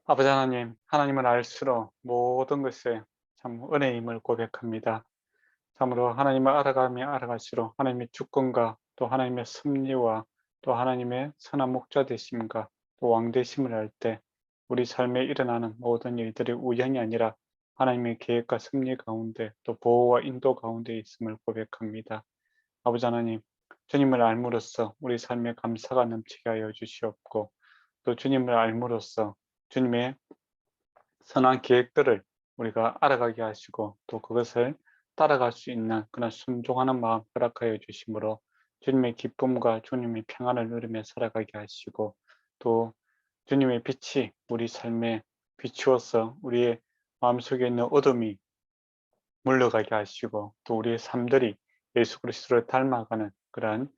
아버지 하나님, 하나님을 알수록 모든 것에 참 은혜임을 고백합니다. 참으로 하나님을 알아가며 알아갈수록 하나님의 주권과 또 하나님의 섭리와 또 하나님의 선한 목자 되심과 또 왕 되심을 알 때 우리 삶에 일어나는 모든 일들이 우연이 아니라 하나님의 계획과 섭리 가운데 또 보호와 인도 가운데 있음을 고백합니다. 아버지 하나님, 주님을 알므로써 우리 삶에 감사가 넘치게 하여 주시옵고 또 주님을 알므로써 주님의 선한 계획들을 우리가 알아가게 하시고 또 그것을 따라갈 수 있는 그런 순종하는 마음 허락하여 주심으로 주님의 기쁨과 주님의 평안을 누리며 살아가게 하시고 또 주님의 빛이 우리 삶에 비추어서 우리의 마음속에 있는 어둠이 물러가게 하시고 또 우리의 삶들이 예수 그리스도를 닮아가는 그러한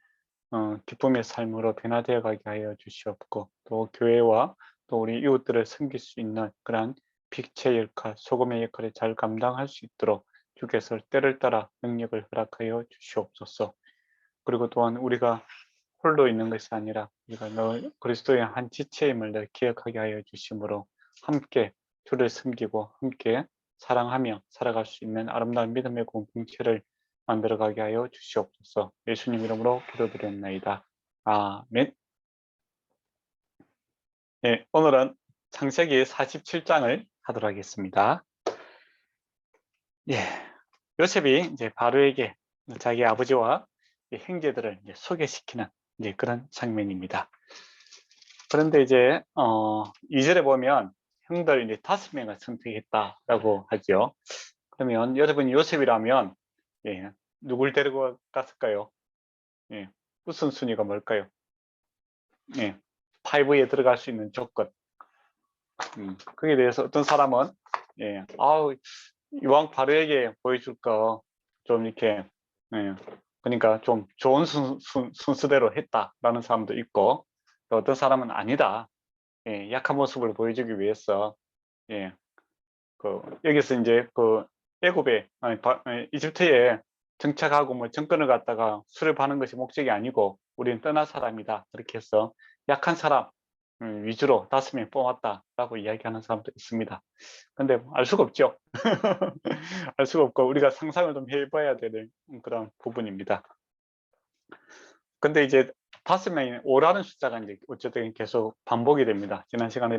기쁨의 삶으로 변화되어 가게 하여 주시옵고 또 교회와 또 우리 이웃들을 섬길 수 있는 그러한 빛의 역할, 소금의 역할을 잘 감당할 수 있도록 주께서 때를 따라 능력을 허락하여 주시옵소서. 그리고 또한 우리가 홀로 있는 것이 아니라 우리가 너 그리스도의 한 지체임을 늘 기억하게 하여 주심으로 함께 주를 섬기고 함께 사랑하며 살아갈 수 있는 아름다운 믿음의 공동체를 만들어가게 하여 주시옵소서. 예수님 이름으로 기도드렸나이다. 아멘. 네, 오늘은 창세기 47장을 하도록 하겠습니다. 예, 요셉이 이제 바로에게 자기 아버지와 형제들을 이제 소개시키는 이제 그런 장면입니다. 그런데 이제 2절에 보면 형들 이제 5명을 선택했다라고 하죠. 그러면 여러분이 요셉이라면 누굴 데리고 갔을까요? 예, 우선순위가 뭘까요? 예, 5에 들어갈 수 있는 조건. 거기에 대해서 어떤 사람은 아우 이왕 바로에게 보여줄 거 좀 이렇게 그러니까 좀 좋은 순서대로 했다라는 사람도 있고 또 어떤 사람은 아니다. 약한 모습을 보여주기 위해서 여기서 이제 애굽에 이집트에 정착하고 뭐 정권을 갖다가 수립하는 것이 목적이 아니고 우리는 떠날 사람이다. 그렇게 해서 약한 사람 위주로 5명 뽑았다라고 이야기하는 사람도 있습니다. 근데 알 수가 없죠. 알 수가 없고 우리가 상상을 좀 해봐야 되는 그런 부분입니다. 근데 이제 5명이 5라는 숫자가 이제 어쨌든 계속 반복이 됩니다. 지난 시간에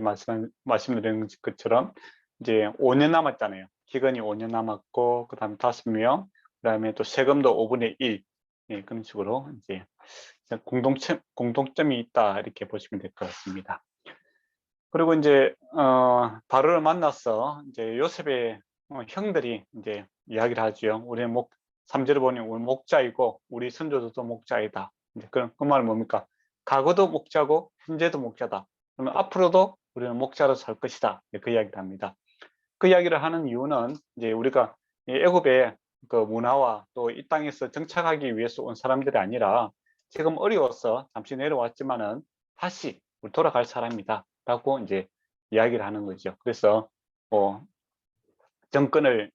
말씀드린 것처럼 이제 5년 남았잖아요. 기간이 5년 남았고 그다음에 5명, 그다음에 또 세금도 5분의 1 그런 식으로 이제 공동점이 있다 이렇게 보시면 될 것 같습니다. 그리고 이제 바로를 만나서 이제 요셉의 형들이 이제 이야기를 하죠. 우리는 3절을 보니 우리 목자이고 우리 선조들도 목자이다. 이제 그 말은 뭡니까? 과거도 목자고 현재도 목자다. 그러면 앞으로도 우리는 목자로 살 것이다. 그 이야기를 합니다. 그 이야기를 하는 이유는 이제 우리가 애굽의 그 문화와 또 이 땅에서 정착하기 위해서 온 사람들이 아니라 지금 어려워서 잠시 내려왔지만은 다시 돌아갈 사람이다. 라고 이제 이야기를 하는 거죠. 그래서 뭐 정권을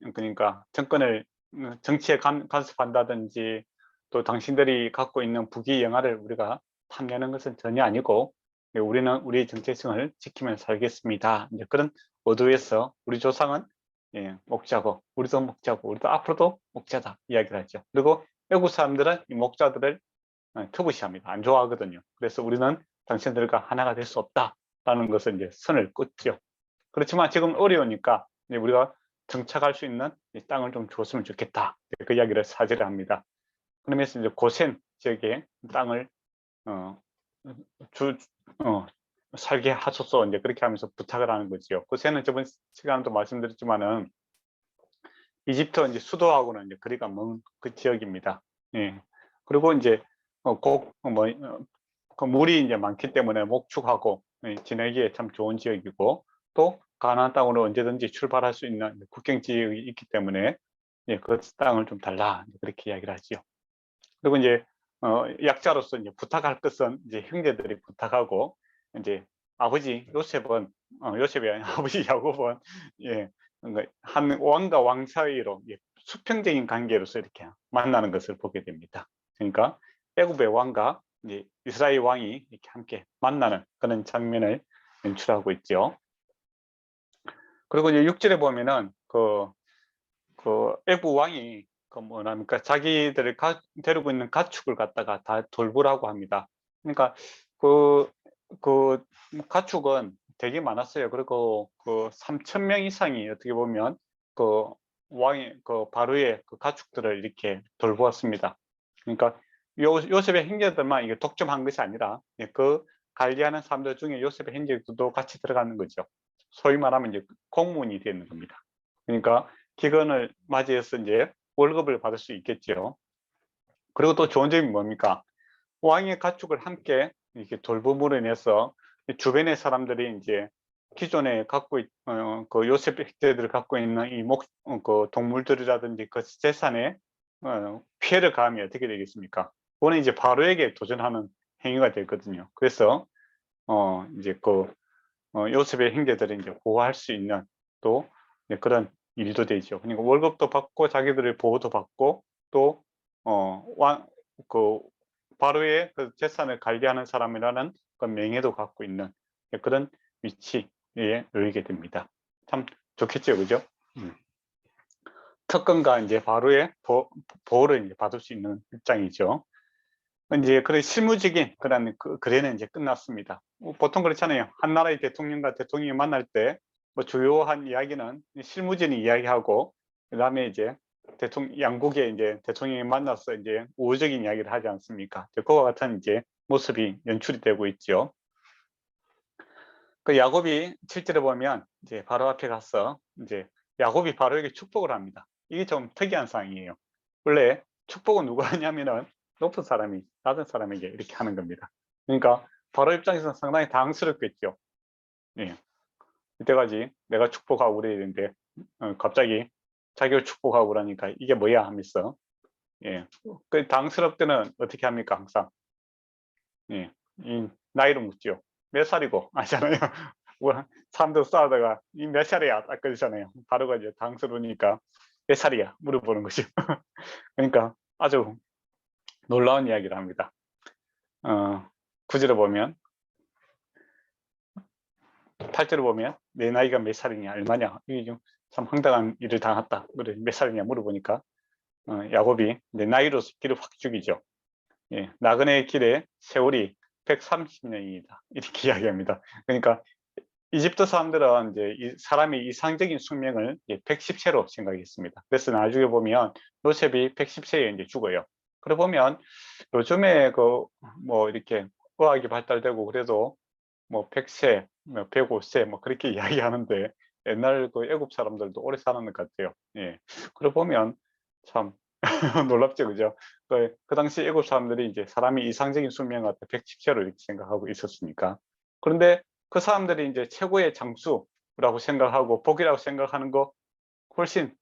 정치에 간섭한다든지 또 당신들이 갖고 있는 부귀 영화를 우리가 탐내는 것은 전혀 아니고 우리는 우리의 정체성을 지키며 살겠습니다. 이제 그런 어두에서 우리 조상은 목자고 우리도 앞으로도 목자다 이야기를 하죠. 그리고 외국 사람들은 이 목자들을 터부시합니다. 안 좋아하거든요. 그래서 우리는 당신들과 하나가 될 수 없다라는 것을 이제 선을 긋죠. 그렇지만 지금 어려우니까 이제 우리가 정착할 수 있는 땅을 좀 줬으면 좋겠다. 그 이야기를 사절에 합니다. 그러면서 이제 고센 지역에 땅을 어, 주, 어, 살게 하소서 이제 그렇게 하면서 부탁을 하는 거죠. 고센은 저번 시간에도 말씀드렸지만은 이집트 이제 수도하고는 이제 거리가 먼 그 지역입니다. 예. 그리고 이제 그 물이 이제 많기 때문에 목축하고 지내기에 참 좋은 지역이고 또 가나안 땅으로 언제든지 출발할 수 있는 국경 지역이 있기 때문에 그 땅을 좀 달라 그렇게 이야기를 하죠. 그리고 이제 약자로서 이제 부탁할 것은 이제 형제들이 부탁하고 이제 아버지 요셉의 아버지 야곱은 한 왕과 왕 사이로 수평적인 관계로서 이렇게 만나는 것을 보게 됩니다. 그러니까 애굽의 왕과 이제 이스라엘 왕이 이렇게 함께 만나는 그런 장면을 연출하고 있죠. 그리고 이제 6절에 보면은 그 애국 왕이 그 뭐랍니까 자기들을 데리고 있는 가축을 갖다가 다 돌보라고 합니다. 그러니까 그 가축은 되게 많았어요. 그리고 그 3,000명 이상이 어떻게 보면 그 왕의 그 바로의 그 가축들을 이렇게 돌보았습니다. 그러니까 요셉의 형제들만 이게 독점한 것이 아니라 그 관리하는 사람들 중에 요셉의 형제들도 같이 들어가는 거죠. 소위 말하면 이제 공무원이 되는 겁니다. 그러니까 기근을 맞이해서 이제 월급을 받을 수 있겠죠. 그리고 또 좋은 점이 뭡니까? 왕의 가축을 함께 이렇게 돌봄으로 인해서 주변의 사람들이 이제 기존에 그 요셉 형제들을 갖고 있는 그 동물들이라든지 그 재산에 피해를 가하면 어떻게 되겠습니까? 그거는 이제 바로에게 도전하는 행위가 되거든요. 그래서 이제 요셉의 형제들이 이제 보호할 수 있는 또 그런 일도 되죠. 그러니까 월급도 받고 자기들의 보호도 받고 또 그 바로의 그 재산을 관리하는 사람이라는 그 명예도 갖고 있는 그런 위치에 놓이게 됩니다. 참 좋겠죠, 그죠? 특권과 이제 바로의 보호를 이제 받을 수 있는 입장이죠. 이제 그런 실무적인 그런 거래는 이제 끝났습니다. 보통 그렇잖아요. 한 나라의 대통령과 대통령이 만날 때 뭐 주요한 이야기는 실무적인 이야기하고 그다음에 이제 양국의 이제 대통령이 만나서 이제 우호적인 이야기를 하지 않습니까? 그와 같은 이제 모습이 연출이 되고 있죠. 그 야곱이 실제로 보면 이제 바로 앞에 가서 이제 야곱이 바로에게 축복을 합니다. 이게 좀 특이한 상황이에요. 원래 축복은 누가 하냐면은 높은 사람이 낮은 사람에게 이렇게 하는 겁니다. 그러니까 바로 입장에서는 상당히 당황스럽겠죠. 예. 이때까지 내가 축복하고 그랬는데 갑자기 자기를 축복하고 그러니까 이게 뭐야 하면서 예. 그 당스럽 때는 어떻게 합니까 항상 예. 이 나이를 묻죠. 몇 살이고 아시잖아요. 뭐 사람들 싸우다가 이 몇 살이야 딱 그러잖아요. 바로가 이제 당스러우니까 몇 살이야 물어보는 거죠. 그러니까 아주 놀라운 이야기를 합니다. 9절에 보면 8절에 보면 내 나이가 몇 살이냐 얼마냐 이게 좀 참 황당한 일을 당했다. 그래 몇 살이냐 물어보니까 야곱이 내 나이로서 길을 확 죽이죠. 예, 나그네의 길에 세월이 130년이다 이렇게 이야기합니다. 그러니까 이집트 사람들은 이제 사람이 이상적인 수명을 110세로 생각했습니다. 그래서 나중에 보면 요셉이 110세에 이제 죽어요. 그래 보면 요즘에 뭐 이렇게 의학이 발달되고 그래도 뭐 100세, 뭐 105세 뭐 그렇게 이야기하는데 옛날 그 애굽 사람들도 오래 사는 것 같아요. 예. 그래 보면 참 놀랍죠, 그죠? 그 당시 애굽 사람들이 이제 사람이 이상적인 수명을 110세로 이렇게 생각하고 있었으니까. 그런데 그 사람들이 이제 최고의 장수라고 생각하고 복이라고 생각하는 거 훨씬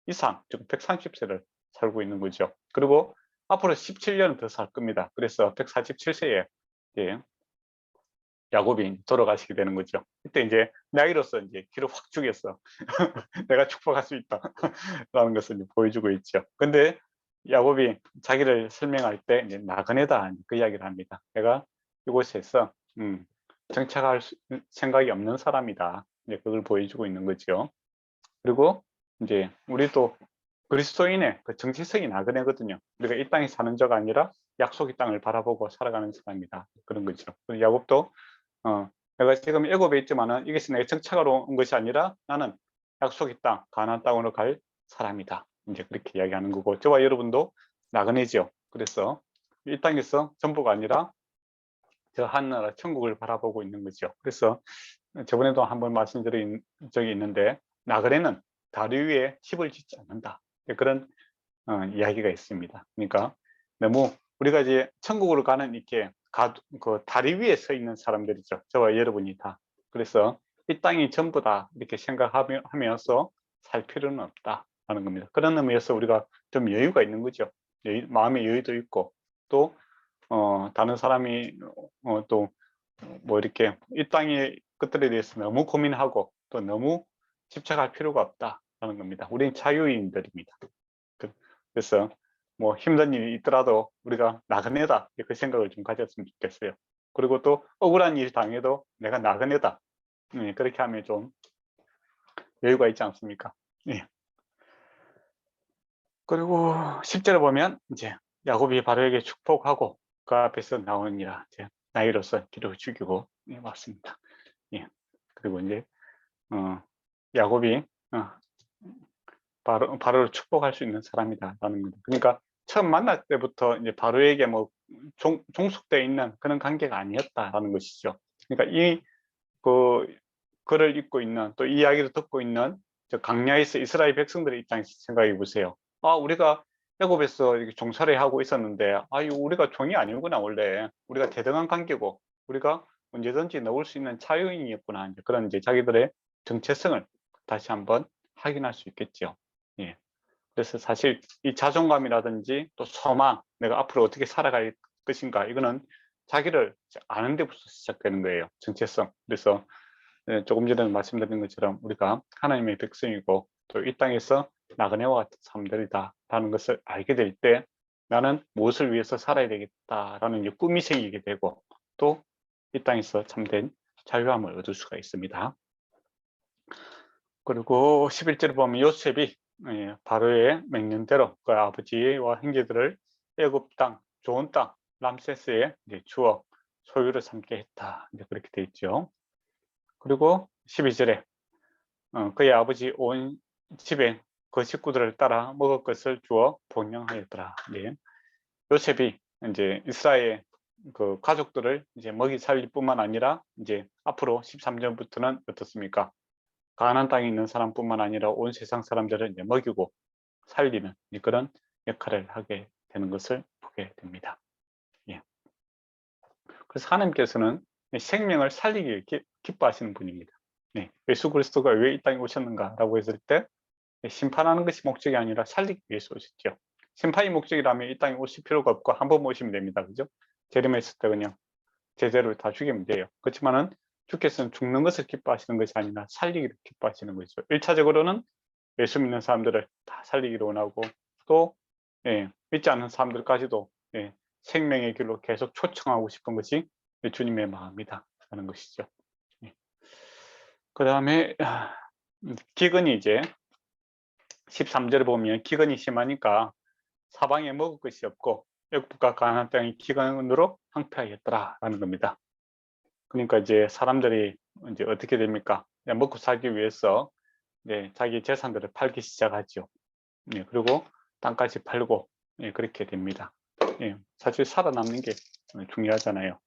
이상, 즉 130세를 살고 있는 거죠. 그리고 앞으로 17년 더 살 겁니다. 그래서 147세에 예, 야곱이 돌아가시게 되는 거죠. 그때 이제 나이로서 이제 기를 확 죽였어. 내가 축복할 수 있다. 라는 것을 보여주고 있죠. 근데 야곱이 자기를 설명할 때 이제 나그네다 그 이야기를 합니다. 내가 이곳에서 정착할 생각이 없는 사람이다. 이제 그걸 보여주고 있는 거죠. 그리고 이제 우리도 그리스도인의 그 정체성이 나그네거든요. 우리가 이 땅에 사는 자가 아니라 약속의 땅을 바라보고 살아가는 사람이다. 그런 거죠. 야곱도 내가 지금 애굽에 있지만은 이것이 내가 정착하러 온 것이 아니라 나는 약속의 땅, 가나안 땅으로 갈 사람이다. 이제 그렇게 이야기하는 거고 저와 여러분도 나그네죠. 그래서 이 땅에서 전부가 아니라 저 하늘나라 천국을 바라보고 있는 거죠. 그래서 저번에도 한번 말씀드린 적이 있는데 나그네는 다리 위에 집을 짓지 않는다. 그런 이야기가 있습니다. 그러니까 너무 우리가 이제 천국으로 가는 이렇게 그 다리 위에 서 있는 사람들이죠. 저와 여러분이 다. 그래서 이 땅이 전부 다 이렇게 생각하면서 살 필요는 없다라는 겁니다. 그런 의미에서 우리가 좀 여유가 있는 거죠. 마음의 여유도 있고 또 다른 사람이 또 뭐 이렇게 이 땅의 것들에 대해서 너무 고민하고 또 너무 집착할 필요가 없다라는 겁니다. 우리는 자유인들입니다. 그래서 뭐 힘든 일이 있더라도 우리가 나그네다 그 생각을 좀 가졌으면 좋겠어요. 그리고 또 억울한 일 당해도 내가 나그네다 그렇게 하면 좀 여유가 있지 않습니까? 예. 그리고 10절에 보면 이제 야곱이 바로에게 축복하고 그 앞에서 나오니라 이제 나이로서 기름을 죽이고 예, 맞습니다. 예. 그리고 이제 야곱이 바로를 축복할 수 있는 사람이다라는 겁니다. 그러니까 처음 만날 때부터 이제 바로에게 뭐 종속되어 있는 그런 관계가 아니었다라는 것이죠. 그러니까 이 글을 읽고 있는 또 이 이야기를 듣고 있는 저 광야에서 이스라엘 백성들의 입장에서 생각해 보세요. 아, 우리가 애굽에서 이렇게 종살이 하고 있었는데, 우리가 종이 아니구나. 원래 우리가 대등한 관계고 우리가 언제든지 넣을 수 있는 자유인이었구나. 이제 그런 이제 자기들의 정체성을 다시 한번 확인할 수 있겠죠. 예. 그래서 사실 이 자존감이라든지 또 소망, 내가 앞으로 어떻게 살아갈 것인가, 이거는 자기를 아는 데부터 시작되는 거예요. 정체성. 그래서 조금 전에 말씀드린 것처럼 우리가 하나님의 백성이고 또 이 땅에서 나그네와 같은 사람들이다라는 것을 알게 될 때 나는 무엇을 위해서 살아야 되겠다라는 꿈이 생기게 되고 또 이 땅에서 참된 자유함을 얻을 수가 있습니다. 그리고 11절을 보면 요셉이 바로의 명령대로 그 아버지와 형제들을 애굽 땅, 좋은 땅 람세스에 주어 소유를 삼게 했다. 이제 그렇게 돼 있죠. 그리고 12절에 그의 아버지 온 집에 그 식구들을 따라 먹을 것을 주어 봉양하였더라. 네. 요셉이 이제 이스라엘 그 가족들을 이제 먹이 살릴 뿐만 아니라 이제 앞으로 13절부터는 어떻습니까? 가나안 땅에 있는 사람뿐만 아니라 온 세상 사람들을 이제 먹이고 살리는 그런 역할을 하게 되는 것을 보게 됩니다. 예. 그래서 하나님께서는 생명을 살리기 기뻐하시는 분입니다. 네. 예수 그리스도가 왜 이 땅에 오셨는가라고 했을 때 심판하는 것이 목적이 아니라 살리기 위해서 오셨죠. 심판이 목적이라면 이 땅에 오실 필요가 없고 한 번 오시면 됩니다. 그죠? 재림했을 때 그냥 제자를 다 죽이면 돼요. 그렇지만은 주께서는 죽는 것을 기뻐하시는 것이 아니라 살리기를 기뻐하시는 거죠. 1차적으로는 예수 믿는 사람들을 다 살리기를 원하고 또 믿지 않는 사람들까지도 생명의 길로 계속 초청하고 싶은 것이 주님의 마음이다 하는 것이죠. 그 다음에 기근이 이제 13절을 보면 기근이 심하니까 사방에 먹을 것이 없고 애굽과 가나안 땅이 기근으로 황폐하였더라라는 겁니다. 그러니까 이제 사람들이 이제 어떻게 됩니까? 먹고 살기 위해서 자기 재산들을 팔기 시작하죠. 그리고 땅까지 팔고 그렇게 됩니다. 사실 살아남는 게 중요하잖아요.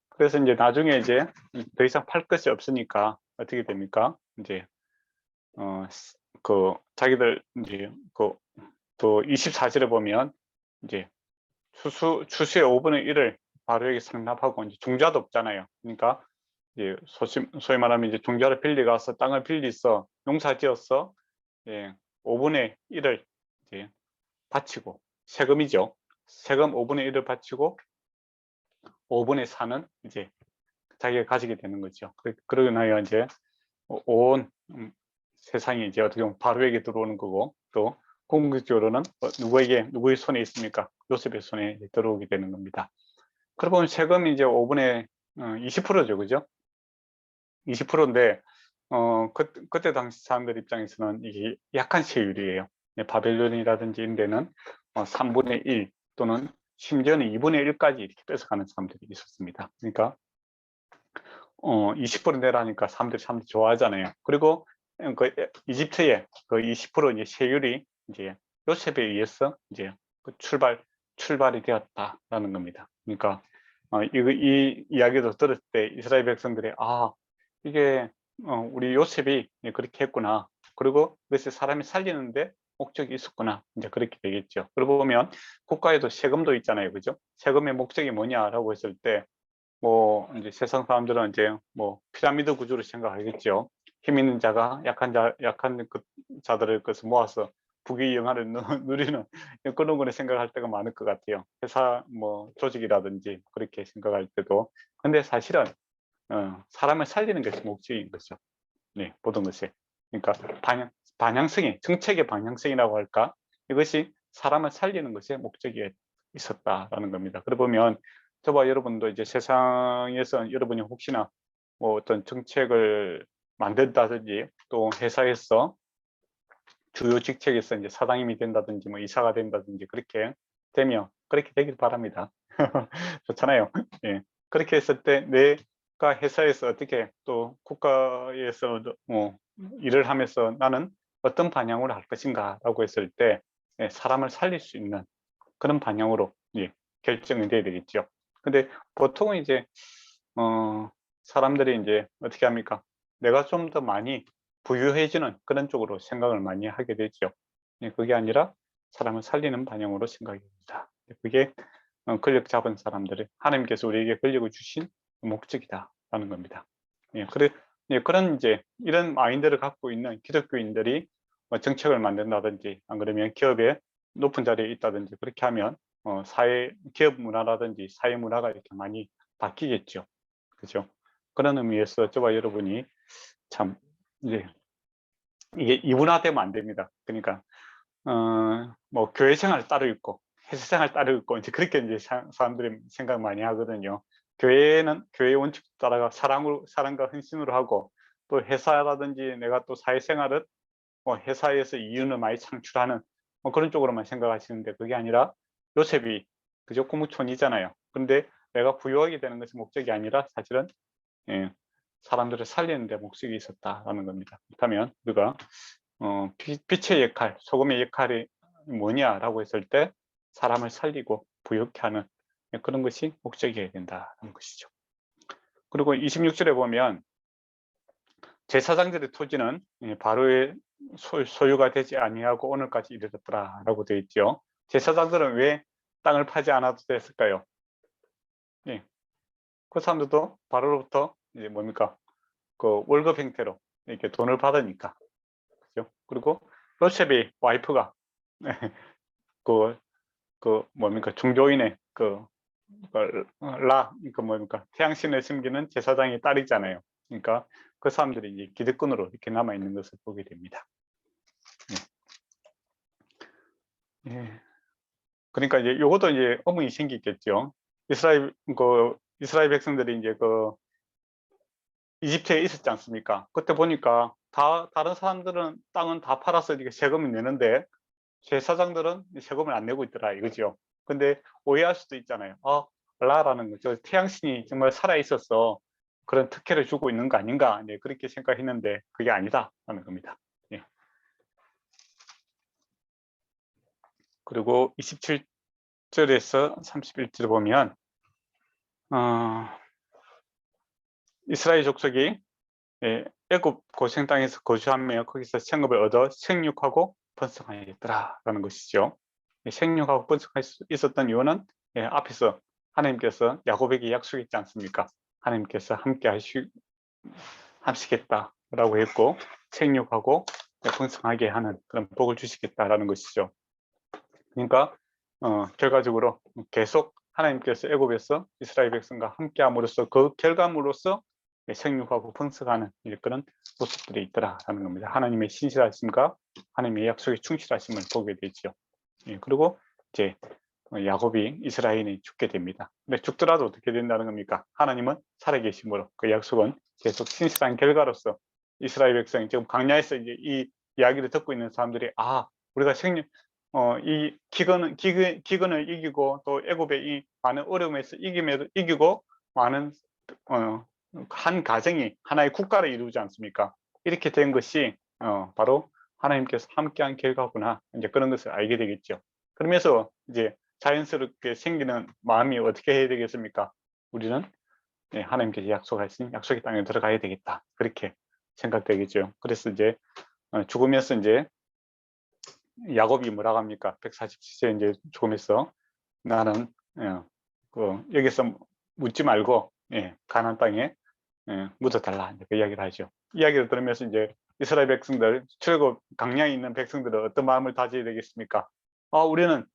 그래서 이제 나중에 이제 더 이상 팔 것이 없으니까 어떻게 됩니까? 이제 자기들 이제 또 24절에 보면 이제 추수의 5분의 1을 바로에게 상납하고 이제 종자도 없잖아요. 그러니까 이제 소위 말하면 이제 종자를 빌려가서 땅을 빌려서 농사지어서 5분의 1을 이제 바치고 세금이죠. 세금 5분의 1을 바치고 5분의 4는 이제 자기가 가지게 되는 거죠. 그러고 나야 이제 온 세상이 이제 어떻게 보면 바로에게 들어오는 거고 또 궁극적으로는 누구의 손에 있습니까? 요셉의 손에 들어오게 되는 겁니다. 그러고 보면 세금이 이제 5분의 20%죠, 그죠? 20%인데 그때 당시 사람들 입장에서는 이게 약한 세율이에요. 바벨론이라든지 이런 데는 3분의 1 또는 심지어는 2분의 1까지 이렇게 뺏어가는 사람들이 있었습니다. 그러니까 20% 내라니까 사람들이 참 좋아하잖아요. 그리고 그 이집트의 그 20% 이제 세율이 이제 요셉에 의해서 이제 출발이 되었다라는 겁니다. 그러니까 이 이야기도 들을 때 이스라엘 백성들이 이게 우리 요셉이 그렇게 했구나. 그리고 그것이 사람이 살리는데 목적이 있었구나. 이제 그렇게 되겠죠. 그러고 보면 국가에도 세금도 있잖아요, 그죠? 세금의 목적이 뭐냐라고 했을 때 이제 세상 사람들은 이제 피라미드 구조로 생각하겠죠. 힘 있는 자가 약한 그 자들을 그래서 모아서 부귀 영화를 누리는 그런 거를 생각할 때가 많을 것 같아요. 회사 조직이라든지 그렇게 생각할 때도. 근데 사실은 사람을 살리는 것이 목적인 거죠. 모든 것이. 그러니까 방향성이 정책의 방향성이라고 할까? 이것이 사람을 살리는 것이 목적이 있었다라는 겁니다. 그러 보면 저와 여러분도 이제 세상에서 여러분이 혹시나 어떤 정책을 만든다든지 또 회사에서 주요 직책에서 이제 사장님이 된다든지 뭐 이사가 된다든지 그렇게 되면 그렇게 되길 바랍니다. 좋잖아요. 예. 그렇게 했을 때 내가 회사에서 어떻게 또 국가에서 뭐 일을 하면서 나는 어떤 방향으로 할 것인가라고 했을 때 예, 사람을 살릴 수 있는 그런 방향으로 예, 결정이 돼야 되겠죠. 근데 보통은 이제 사람들이 이제 어떻게 합니까? 내가 좀 더 많이 부유해지는 그런 쪽으로 생각을 많이 하게 되죠. 예, 그게 아니라 사람을 살리는 방향으로 생각이 됩니다. 그게 권력 잡은 사람들을 하나님께서 우리에게 권력을 주신 목적이다라는 겁니다. 예, 예, 그런 이제 이런 마인드를 갖고 있는 기독교인들이 뭐 정책을 만든다든지 안 그러면 기업에 높은 자리에 있다든지 그렇게 하면 기업 문화라든지 사회 문화가 이렇게 많이 바뀌겠죠. 그죠? 그런 의미에서 저와 여러분이 참 이제 이게 이분화되면 안 됩니다. 그러니까 뭐 교회 생활 따로 있고 회사 생활 따로 있고 이제 그렇게 이제 사람들이 생각 많이 하거든요. 교회는 교회 원칙 따라가 사랑과 헌신으로 하고 또 회사라든지 내가 또 사회생활은 뭐 회사에서 이윤을 많이 창출하는 뭐 그런 쪽으로만 생각하시는데 그게 아니라 요셉이 그저 고무촌이잖아요. 그런데 내가 부유하게 되는 것이 목적이 아니라 사실은 예, 사람들을 살리는 데 목적이 있었다라는 겁니다. 그렇다면 우리가 빛의 역할, 소금의 역할이 뭐냐라고 했을 때 사람을 살리고 부욕케 하는 그런 것이 목적이어야 된다는 것이죠. 그리고 26절에 보면 제사장들의 토지는 바로의 소유가 되지 아니하고 오늘까지 이르렀더라라고 되어 있죠. 제사장들은 왜 땅을 파지 않아도 됐을까요? 예. 그 사람들도 바로로부터 이제 뭡니까? 그 월급 형태로 이렇게 돈을 받으니까. 그죠? 그리고 요셉의 와이프가 그, 뭡니까? 종교인의 뭡니까? 태양신을 섬기는 제사장의 딸이잖아요. 그러니까 그 사람들이 이제 기득권으로 이렇게 남아 있는 것을 보게 됩니다. 예. 예. 그러니까 이제 요것도 이제 의문이 생기겠죠. 이스라엘 백성들이 이제 이집트에 있었지 않습니까? 그때 보니까 다른 사람들은 땅은 다 팔아서 이게 세금을 내는데 제사장들은 세금을 안 내고 있더라 이거죠. 근데 오해할 수도 있잖아요. 라라는 거죠. 태양신이 정말 살아 있어서 그런 특혜를 주고 있는 거 아닌가? 네, 그렇게 생각했는데 그게 아니다라는 겁니다. 예. 그리고 27절에서 31절 보면 이스라엘 족속이 애굽 고생 땅에서 거주하며 거기서 생업을 얻어 생육하고 번성하였더라라는 것이죠. 생육하고 번성할 수 있었던 이유는 앞에서 하나님께서 야곱에게 약속했지 않습니까? 하나님께서 함께 하시겠다라고 했고 생육하고 번성하게 하는 그런 복을 주시겠다라는 것이죠. 그러니까 결과적으로 계속 하나님께서 애굽에서 이스라엘 백성과 함께함으로써 그 결과물로서 생육하고 번성하는 그런 모습들이 있더라라는 겁니다. 하나님의 신실하심과 하나님의 약속에 충실하심을 보게 되죠. 그리고 이제 야곱이 이스라엘이 죽게 됩니다. 근데 죽더라도 어떻게 된다는 겁니까? 하나님은 살아계심으로 그 약속은 계속 신실한 결과로서 이스라엘 백성이 지금 광야에서 이제 이 이야기를 듣고 있는 사람들이 우리가 이 기근을 이기고 또 애굽의 이 많은 어려움에서 이기고 많은 한 가정이 하나의 국가를 이루지 않습니까? 이렇게 된 것이 바로 하나님께서 함께한 결과구나 이제 그런 것을 알게 되겠죠. 그러면서 이제 자연스럽게 생기는 마음이 어떻게 해야 되겠습니까? 우리는 하나님께서 약속하신 약속의 땅에 들어가야 되겠다 그렇게 생각되겠죠. 그래서 이제 죽으면서 이제 야곱이 뭐라고 합니까? 147세 이제 죽으면서 나는 여기서 묻지 말고 가나안 땅에 묻어달라 그 이야기를 하죠. 이야기를 들으면서 이제 이스라엘 백성들 출애굽 광야에 있는 백성들은 어떤 마음을 다져야 되겠습니까? 우리는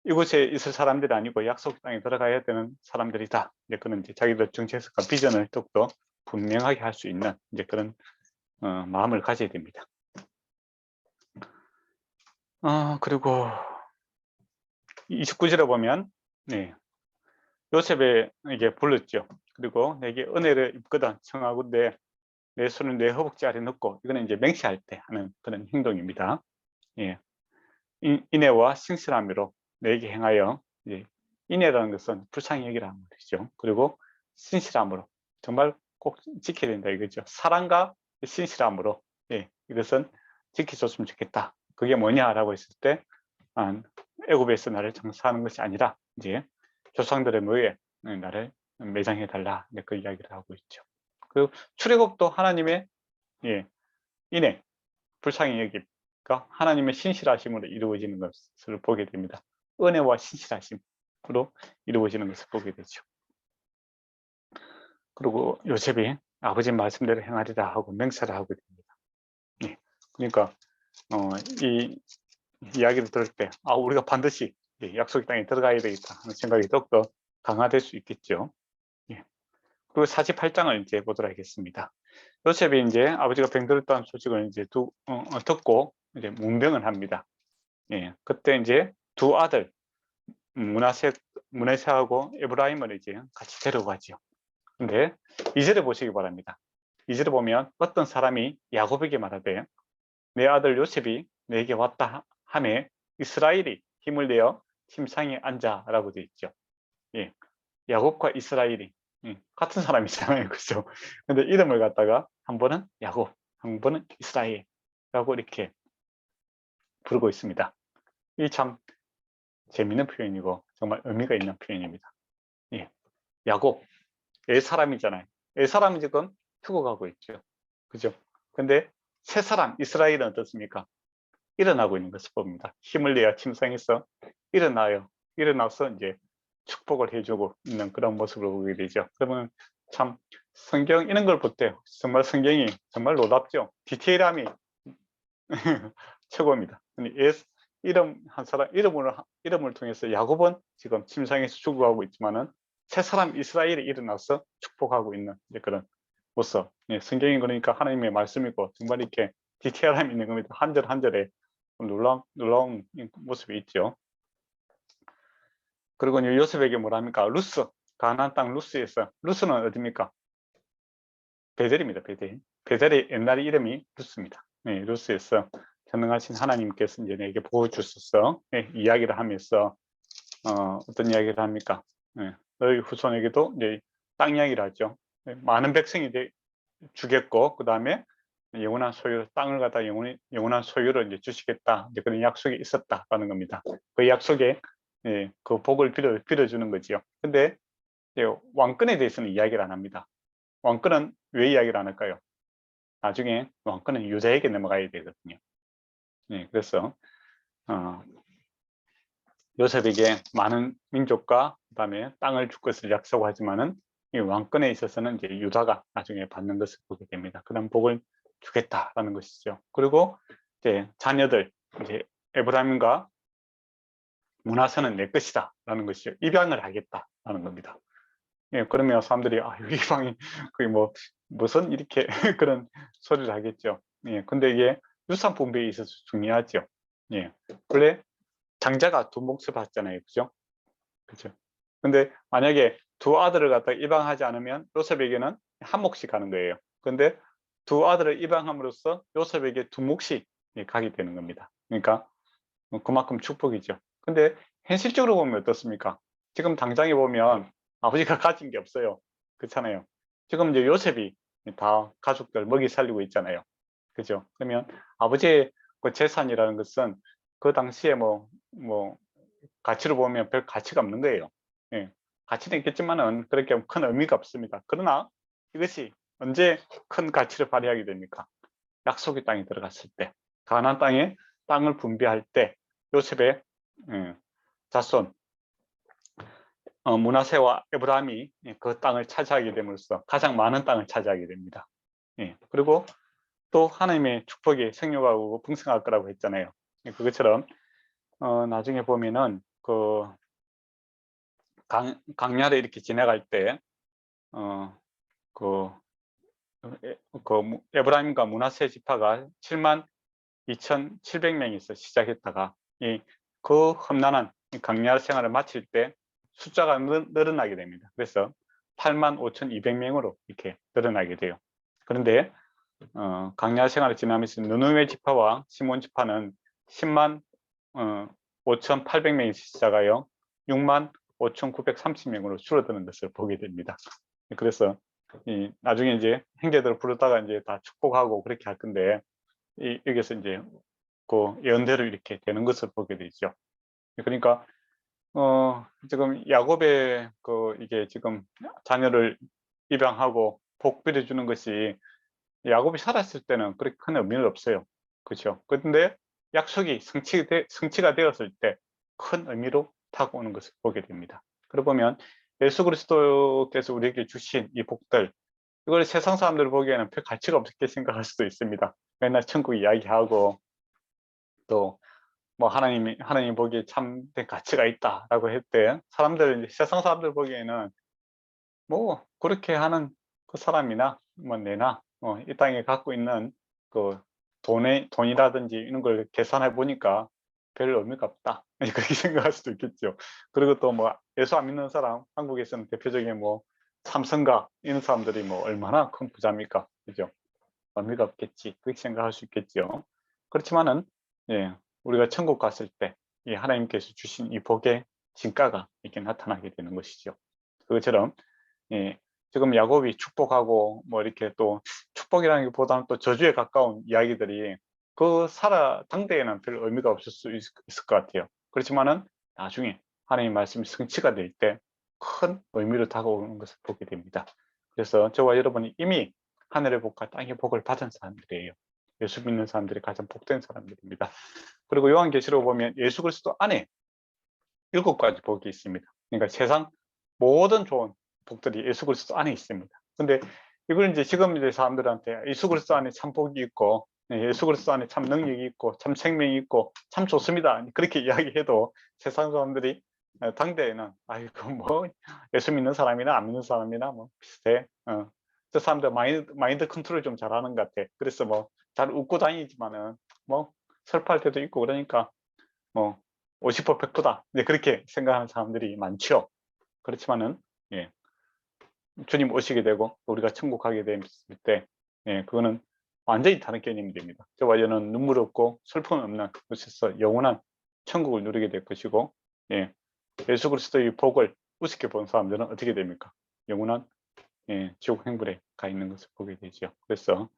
이곳에 있을 사람들이 아니고 약속 땅에 들어가야 되는 사람들이다. 이제 그런 이제 자기들 정체성과 비전을 더욱더 분명하게 할 수 있는 이제 그런 마음을 가져야 됩니다. 그리고 29절에 보면 요셉에게 불렀죠. 그리고 내게 은혜를 입거든 청하건대 내 손을 내 허벅지 아래 넣고, 이거는 이제 맹세할 때 하는 그런 행동입니다. 예. 인애와 신실함으로 내게 행하여, 이제 인애라는 것은 불쌍히 여기라는 말이죠. 그리고 신실함으로 정말 꼭 지켜야 된다 이거죠. 사랑과 신실함으로, 예, 이것은 지켜줬으면 좋겠다. 그게 뭐냐라고 했을 때, 애굽에서 나를 장사하는 것이 아니라 이제 조상들의 묘에 나를 매장해 달라, 그 이야기를 하고 있죠. 그리고 출애굽도 하나님의, 예, 인애, 불쌍히 여김과 하나님의 신실하심으로 이루어지는 것을 보게 됩니다. 은혜와 신실하심으로 이루어지는 것을 보게 되죠. 그리고 요셉이 아버지 말씀대로 행하리라 하고 맹세를 하고 됩니다. 예, 그러니까 이 이야기를 들을 때, 우리가 반드시 약속의 땅에 들어가야 되겠다 하는 생각이 더욱더 강화될 수 있겠죠. 예. 그리고 48장을 이제 보도록 하겠습니다. 요셉이 이제 아버지가 병들었다는 소식을 이제 듣고 이제 문병을 합니다. 예. 그때 이제 두 아들, 므낫세하고 에브라임을 이제 같이 데려가죠. 근데 2절에 보시기 바랍니다. 2절에 보면 어떤 사람이 야곱에게 말하되, 내 아들 요셉이 내게 왔다 하매 이스라엘이 힘을 내어 침상에 앉아라고 되어 있죠. 예. 야곱과 이스라엘이 같은 사람이잖아요. 그죠? 근데 이름을 갖다가 한 번은 야곱, 한 번은 이스라엘이라고 이렇게 부르고 있습니다. 이 참 재미있는 표현이고 정말 의미가 있는 표현입니다. 예. 야곱, 옛사람이잖아요. 옛사람이 지금 죽어가고 있죠. 그죠? 근데 새 사람, 이스라엘은 어떻습니까? 일어나고 있는 것을 봅니다. 힘을 내야 침상에서 일어나서 이제 축복을 해주고 있는 그런 모습을 보게 되죠. 그러면 참 성경 이런 걸 볼 때 정말 성경이 정말 놀랍죠. 디테일함이 최고입니다. 이름 한 사람 이름을 통해서 야곱은 지금 침상에서 죽어가고 있지만은 새 사람 이스라엘이 일어나서 축복하고 있는 그런 모습. 성경이 그러니까 하나님의 말씀이고 정말 이렇게 디테일함이 있는 겁니다. 한 절 한 절에 놀라운 모습이 있죠. 그리고 이제 요셉에게 뭐랍니까? 루스, 가나안 땅 루스에서, 루스는 어디입니까? 베델입니다. 베델의 옛날 이름이 루스입니다. 네, 루스에서 전능하신 하나님께서 이제 내게 보여주셔서 이야기를 하면서 어떤 이야기를 합니까? 너희 후손에게도 이제 땅 이야기를 하죠. 많은 백성이 주겠고, 그 다음에 영원한 소유, 땅을 갖다 영원한 소유를 이제 주시겠다. 이제 그런 약속이 있었다라는 겁니다. 그 약속에 그 복을 빌어주는 거지요. 근데 왕권에 대해서는 이야기를 안 합니다. 왕권은 왜 이야기를 안 할까요? 나중에 왕권은 유다에게 넘어가야 되거든요. 그래서 요셉에게 많은 민족과 그다음에 땅을 줄 것을 약속하지만은 이 왕권에 있어서는 이제 유다가 나중에 받는 것을 보게 됩니다. 그런 복을 주겠다라는 것이죠. 그리고 이제 자녀들, 이제 에브라임과 므낫세는 내 것이다라는 것이죠. 입양을 하겠다라는 겁니다. 그러면 사람들이 이방이 거의 무슨 이렇게 그런 소리를 하겠죠. 근데 이게 유산 분배에 있어서 중요하죠. 원래 장자가 두 몫을 받잖아요. 그죠? 그죠? 근데 만약에 두 아들을 갖다 입양하지 않으면 요셉에게는 한 몫이 가는 거예요. 근데 두 아들을 입양함으로써 요셉에게 두 몫이 가게 되는 겁니다. 그러니까 그만큼 축복이죠. 근데 현실적으로 보면 어떻습니까? 지금 당장에 보면 아버지가 가진 게 없어요. 그렇잖아요. 지금 이제 요셉이 다 가족들 먹이 살리고 있잖아요. 그죠? 그러면 아버지의 그 재산이라는 것은 그 당시에 가치로 보면 별 가치가 없는 거예요. 가치는 있겠지만은 그렇게 큰 의미가 없습니다. 그러나 이것이 언제 큰 가치를 발휘하게 됩니까? 약속의 땅에 들어갔을 때, 가나안 땅에 땅을 분배할 때 요셉의 자손 므낫세와 에브라임이 그 땅을 차지하게 됨으로써 가장 많은 땅을 차지하게 됩니다. 그리고 또 하나님의 축복이 생육하고 풍성할 거라고 했잖아요. 그것처럼 나중에 보면은 그 강야를 이렇게 지나갈 때 에브라임과 므낫세 지파가 72,700명에서 시작했다가 그 험난한 강야 생활을 마칠 때 숫자가 늘어나게 됩니다. 그래서 85,200명으로 이렇게 늘어나게 돼요. 그런데 광야 생활을 지나면서 느느웨 지파와 시몬 지파는 10만 5,800명이 시작하여 6만 5,930명으로 줄어드는 것을 보게 됩니다. 그래서 나중에 이제 형제들을 부르다가 이제 다 축복하고 그렇게 할 건데 여기서 이제 그 예언대로 이렇게 되는 것을 보게 되죠. 그러니까 지금 야곱의 이게 지금 자녀를 입양하고 복 빌어주는 것이 야곱이 살았을 때는 그렇게 큰 의미는 없어요. 그렇죠. 그런데 약속이 성취가 되었을 때 큰 의미로 다가오는 것을 보게 됩니다. 그러고 보면 예수 그리스도께서 우리에게 주신 이 복들, 이걸 세상 사람들 보기에는 별 가치가 없게 생각할 수도 있습니다. 맨날 천국 이야기하고 또 뭐 하나님 보기에 참된 가치가 있다라고 했대. 세상 사람들 보기에는 뭐 그렇게 하는 그 사람이나 뭐 내나 이 땅에 갖고 있는 그 돈이라든지 이런 걸 계산해 보니까 별 의미가 없다. 그렇게 생각할 수도 있겠죠. 그리고 또 뭐 예수 안 믿는 사람, 한국에서는 대표적인 뭐 삼성가 이런 사람들이 뭐 얼마나 큰 부자입니까? 그죠? 의미가 없겠지. 그렇게 생각할 수 있겠죠. 그렇지만은 예, 우리가 천국 갔을 때 이 하나님께서 주신 이 복의 진가가 이렇게 나타나게 되는 것이죠. 그것처럼 예, 지금 야곱이 축복하고 뭐 이렇게 또 축복이라는 것보다는 또 저주에 가까운 이야기들이 당대에는 별 의미가 없을 수 있을 것 같아요. 그렇지만은 나중에 하나님 말씀이 성취가 될 때 큰 의미로 다가오는 것을 보게 됩니다. 그래서 저와 여러분이 이미 하늘의 복과 땅의 복을 받은 사람들이에요. 예수 믿는 사람들이 가장 복된 사람들입니다. 그리고 요한계시록 보면 예수 그리스도 안에 7가지 복이 있습니다. 그러니까 세상 모든 좋은 복들이 예수 그리스도 안에 있습니다. 근데 이걸 이제 지금 이제 사람들한테 예수 그리스도 안에 참 복이 있고 예수 그리스도 안에 참 능력이 있고 참 생명이 있고 참 좋습니다. 그렇게 이야기해도 세상 사람들이 당대에는 아이고 뭐 예수 믿는 사람이나 안 믿는 사람이나 뭐 비슷해. 저 사람들 마인드 컨트롤 좀 잘하는 것 같아. 그래서 뭐 잘 웃고 다니지만은 뭐 설파할 때도 있고 그러니까 뭐 50% 100%다. 그렇게 생각하는 사람들이 많죠. 그렇지만은 예, 주님 오시게 되고 우리가 천국 가게 됐을 때 그거는 완전히 다른 개념이 됩니다. 저와 여는 눈물 없고 슬픔 없는 곳에서 영원한 천국을 누리게 될 것이고 예수 그리스도의 복을 우습게 본 사람들은 어떻게 됩니까? 영원한 지옥 행불에 가 있는 것을 보게 되죠. 그래서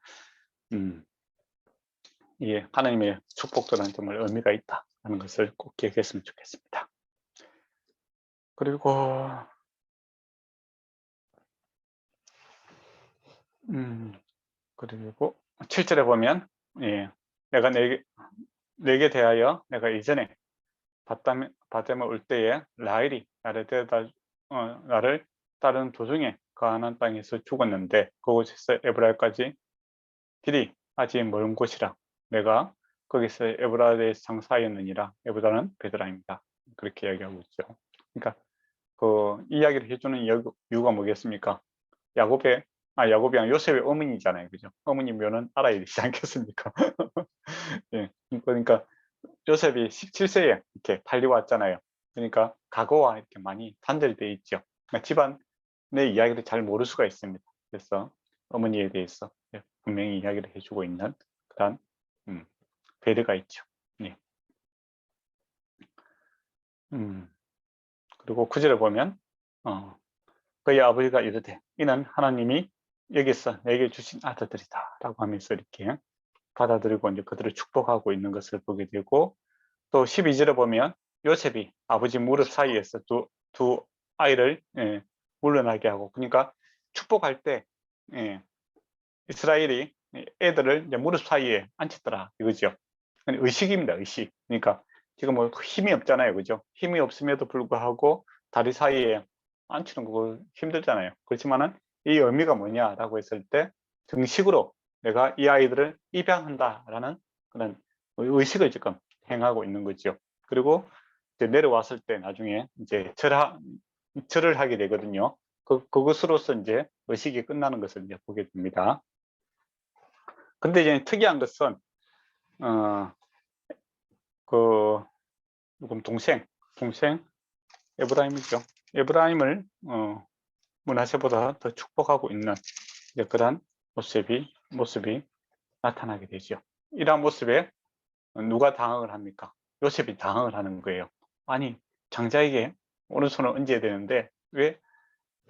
하나님의 축복들은 정말 의미가 있다는 것을 꼭 기억했으면 좋겠습니다. 그리고 그리고 7절에 보면 내가 내게 대하여 내가 이전에 바데마 올 때에 라헬이 나를 따르는 도중에 가나안 땅에서 죽었는데 그곳에서 에브라까지 길이 아직 먼 곳이라 내가 거기서 에브라에 장사하였느니라. 에브라는 베드라입니다. 그렇게 이야기하고 있죠. 그러니까 그 이야기를 해주는 이유가 뭐겠습니까? 야곱이 아니라 요셉의 어머니잖아요. 그죠? 어머니 묘는 알아야 되지 않겠습니까? 예. 그러니까 요셉이 17세에 이렇게 팔려왔잖아요. 그러니까 과거와 이렇게 많이 단절되어 있죠. 그러니까 집안 내 이야기를 잘 모를 수가 있습니다. 그래서 어머니에 대해서 분명히 이야기를 해주고 있는 그런 배려가 있죠. 예. 그리고 9절에 보면 그의 아버지가 이르되 이는 하나님이 여기서 내게 주신 아들들이다 라고 하면서 이렇게 받아들이고 이제 그들을 축복하고 있는 것을 보게 되고 또 12절에 보면 요셉이 아버지 무릎 사이에서 두 아이를 물러나게 하고 그러니까 축복할 때 이스라엘이 애들을 이제 무릎 사이에 앉혔더라 이거죠. 의식입니다. 의식. 그러니까 지금 뭐 힘이 없잖아요. 그죠? 힘이 없음에도 불구하고 다리 사이에 앉히는 거 힘들잖아요. 그렇지만은 이 의미가 뭐냐라고 했을 때 정식으로 내가 이 아이들을 입양한다라는 그런 의식을 지금 행하고 있는 거죠. 그리고 이제 내려왔을 때 나중에 이제 절을 하게 되거든요. 그것으로서 이제 의식이 끝나는 것을 이제 보게 됩니다. 근데 이제 특이한 것은 누군 동생 에브라임이죠. 에브라임을 므낫세보다 더 축복하고 있는 그런 모습이 모습이 나타나게 되죠. 이러한 모습에 누가 당황을 합니까? 요셉이 당황을 하는 거예요. 아니, 장자에게 오른손을 얹어야 되는데 왜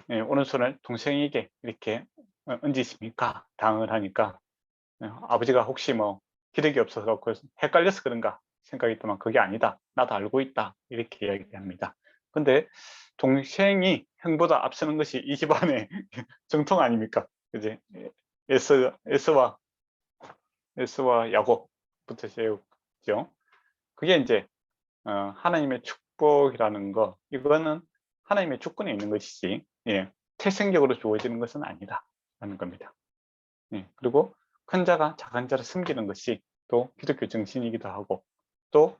오른손을 동생에게 이렇게 얹으십니까? 당황을 하니까 아버지가 혹시 뭐 기력이 없어서 헷갈려서 그런가 생각했더만 그게 아니다. 나도 알고 있다. 이렇게 이야기합니다. 근데 동생이 형보다 앞서는 것이 이 집안의 정통 아닙니까? 그지? 에서와 야곱부터 시작죠. 그게 이제 하나님의 축복이라는 거, 이거는 하나님의 주권에 있는 것이지, 예, 태생적으로 주어지는 것은 아니다라는 겁니다. 예, 그리고 큰 자가 작은 자를 섬기는 것이 또 기독교 정신이기도 하고, 또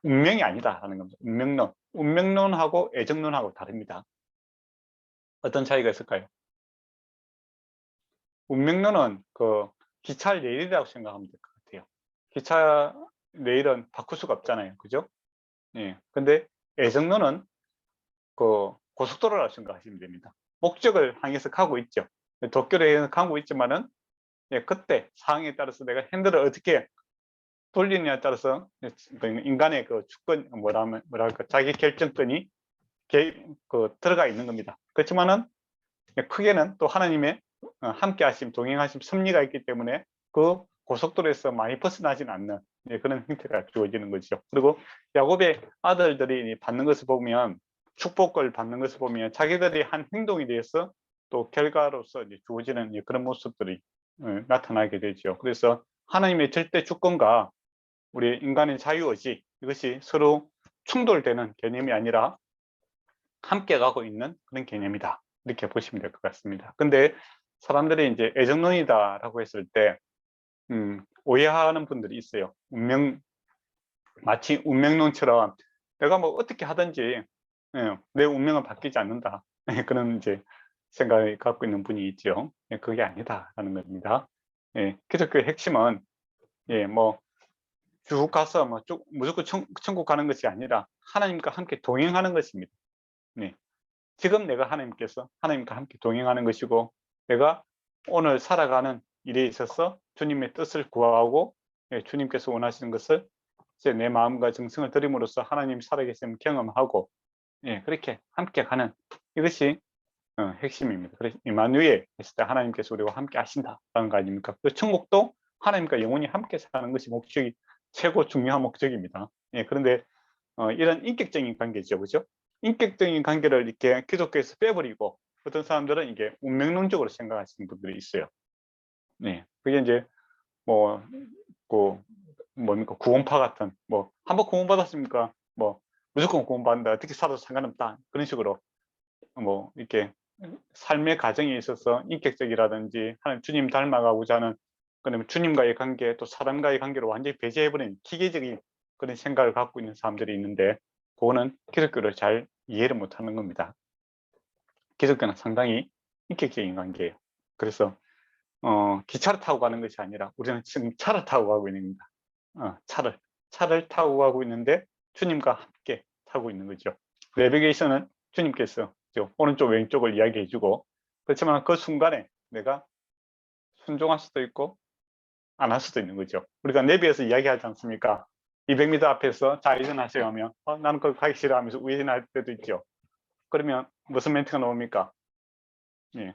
운명이 아니다라는 겁니다. 운명론하고 애정론하고 다릅니다. 어떤 차이가 있을까요? 운명론은 그 기차의 내일이라고 생각하면 될 것 같아요. 기차 내일은 바꿀 수가 없잖아요, 그죠? 예. 근데 애정론은 그 고속도로라고 생각하시면 됩니다. 목적을 향해서 가고 있죠. 도쿄를 향해서 가고 있지만은, 예, 그때 상황에 따라서 내가 핸들을 어떻게 돌리느냐에 따라서 인간의 그 주권, 뭐랄까, 자기 결정권이 들어가 있는 겁니다. 그렇지만은 크게는 또 하나님의 함께 하심, 동행하심, 섭리가 있기 때문에 그 고속도로에서 많이 벗어나진 않는, 예, 그런 형태가 주어지는 거죠. 그리고 야곱의 아들들이 받는 것을 보면, 축복을 받는 것을 보면 자기들이 한 행동에 대해서 또 결과로서 이제 주어지는 그런 모습들이 나타나게 되죠. 그래서 하나님의 절대 주권과 우리 인간의 자유의지, 이것이 서로 충돌되는 개념이 아니라 함께 가고 있는 그런 개념이다, 이렇게 보시면 될 것 같습니다. 근데 사람들이 이제 애정론이다라고 했을 때 오해하는 분들이 있어요. 마치 운명론처럼 내가 뭐 어떻게 하든지, 예, 내 운명은 바뀌지 않는다, 그런 이제 생각을 갖고 있는 분이 있죠. 예, 그게 아니다라는 겁니다. 예, 기독교의 핵심은, 예, 뭐 쭉 가서 뭐 쭉 무조건 천국 가는 것이 아니라 하나님과 함께 동행하는 것입니다. 네. 지금 내가 하나님과 함께 동행하는 것이고, 내가 오늘 살아가는 일에 있어서 주님의 뜻을 구하고, 예, 주님께서 원하시는 것을 이제 내 마음과 정성을 드림으로써 하나님 살아계심을 경험하고, 예, 그렇게 함께 가는, 이것이 핵심입니다. 그래서 임마누엘 했을 때 하나님께서 우리와 함께 하신다라는 거 아닙니까? 그 천국도 하나님과 영원히 함께 사는 것이 목적이, 최고 중요한 목적입니다. 예, 그런데 이런 인격적인 관계죠, 그죠? 인격적인 관계를 이렇게 기독교에서 빼버리고 어떤 사람들은 이게 운명론적으로 생각하시는 분들이 있어요. 네, 그게 이제 뭐, 그 뭡니까, 구원파 같은, 뭐 한번 구원받았습니까? 뭐 무조건 구원받는다, 어떻게 살아도 상관없다, 그런 식으로 뭐 이렇게 삶의 과정에 있어서 인격적이라든지 하나님 주님 닮아가고자 하는, 그다음에 주님과의 관계, 또 사람과의 관계를 완전히 배제해버린 기계적인 그런 생각을 갖고 있는 사람들이 있는데, 그거는 기독교를 잘 이해를 못하는 겁니다. 기독교는 상당히 인격적인 관계예요. 그래서 기차를 타고 가는 것이 아니라 우리는 지금 차를 타고 가고 있는 겁니다. 차를 타고 가고 있는데 주님과 함께 타고 있는 거죠. 내비게이션은 주님께서 오른쪽 왼쪽을 이야기해 주고, 그렇지만 그 순간에 내가 순종할 수도 있고 안 할 수도 있는 거죠. 우리가 내비에서 이야기하지 않습니까? 200m 앞에서 좌회전하세요 하면 나는 거기 가기 싫어 하면서 우회전할 때도 있죠. 그러면 무슨 멘트가 나옵니까? 예,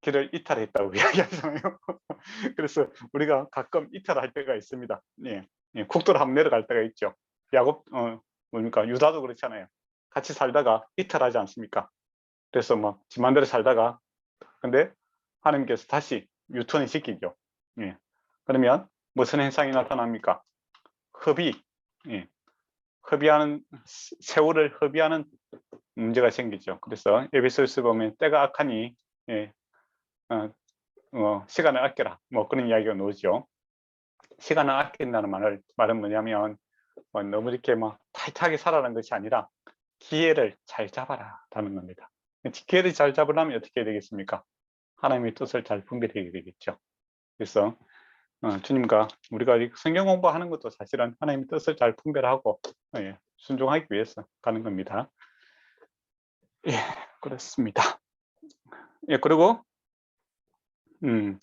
길을 이탈했다고 이야기하잖아요. 그래서 우리가 가끔 이탈할 때가 있습니다. 예, 예, 국도를 한번 내려갈 때가 있죠. 야곱 뭡니까, 유다도 그렇잖아요. 같이 살다가 이탈하지 않습니까? 그래서 뭐 집만대로 살다가, 근데 하나님께서 다시 유턴을 시키죠. 예. 그러면 무슨 현상이 나타납니까? 협의, 예. 세월을 허비하는 문제가 생기죠. 그래서 에베소서 보면 때가 악하니, 예, 시간을 아껴라, 뭐 그런 이야기가 나오죠. 시간을 아낀다는 말은 뭐냐면 너무 이렇게 막 타이트하게 살아라는 것이 아니라 기회를 잘 잡아라 라는 겁니다. 기회를 잘 잡으려면 어떻게 해야 되겠습니까? 하나님의 뜻을 잘 분별해야 되겠죠. 그래서 주님과 우리가 성경 공부하는 것도 사실은 하나님의 뜻을 잘 분별하고, 예, 순종하기 위해서 가는 겁니다. 예, 그렇습니다. 예, 그리고 음,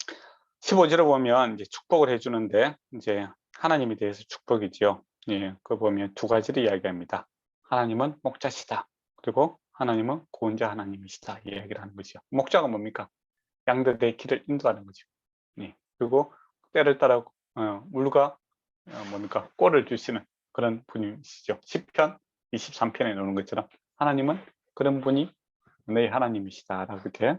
15절에 보면 이제 축복을 해주는데, 이제 하나님에 대해서 축복이지요. 예, 그 보면 두 가지를 이야기합니다. 하나님은 목자시다. 그리고 하나님은 구원자 하나님이시다. 이 이야기를 하는 거죠. 목자가 뭡니까? 양들의 길을 인도하는 거죠. 예, 그리고 때를 따라 물과 뭡니까? 꼴을 주시는 그런 분이시죠. 10편, 23편에 나오는 것처럼 하나님은 그런 분이 내 하나님이시다라고 이렇게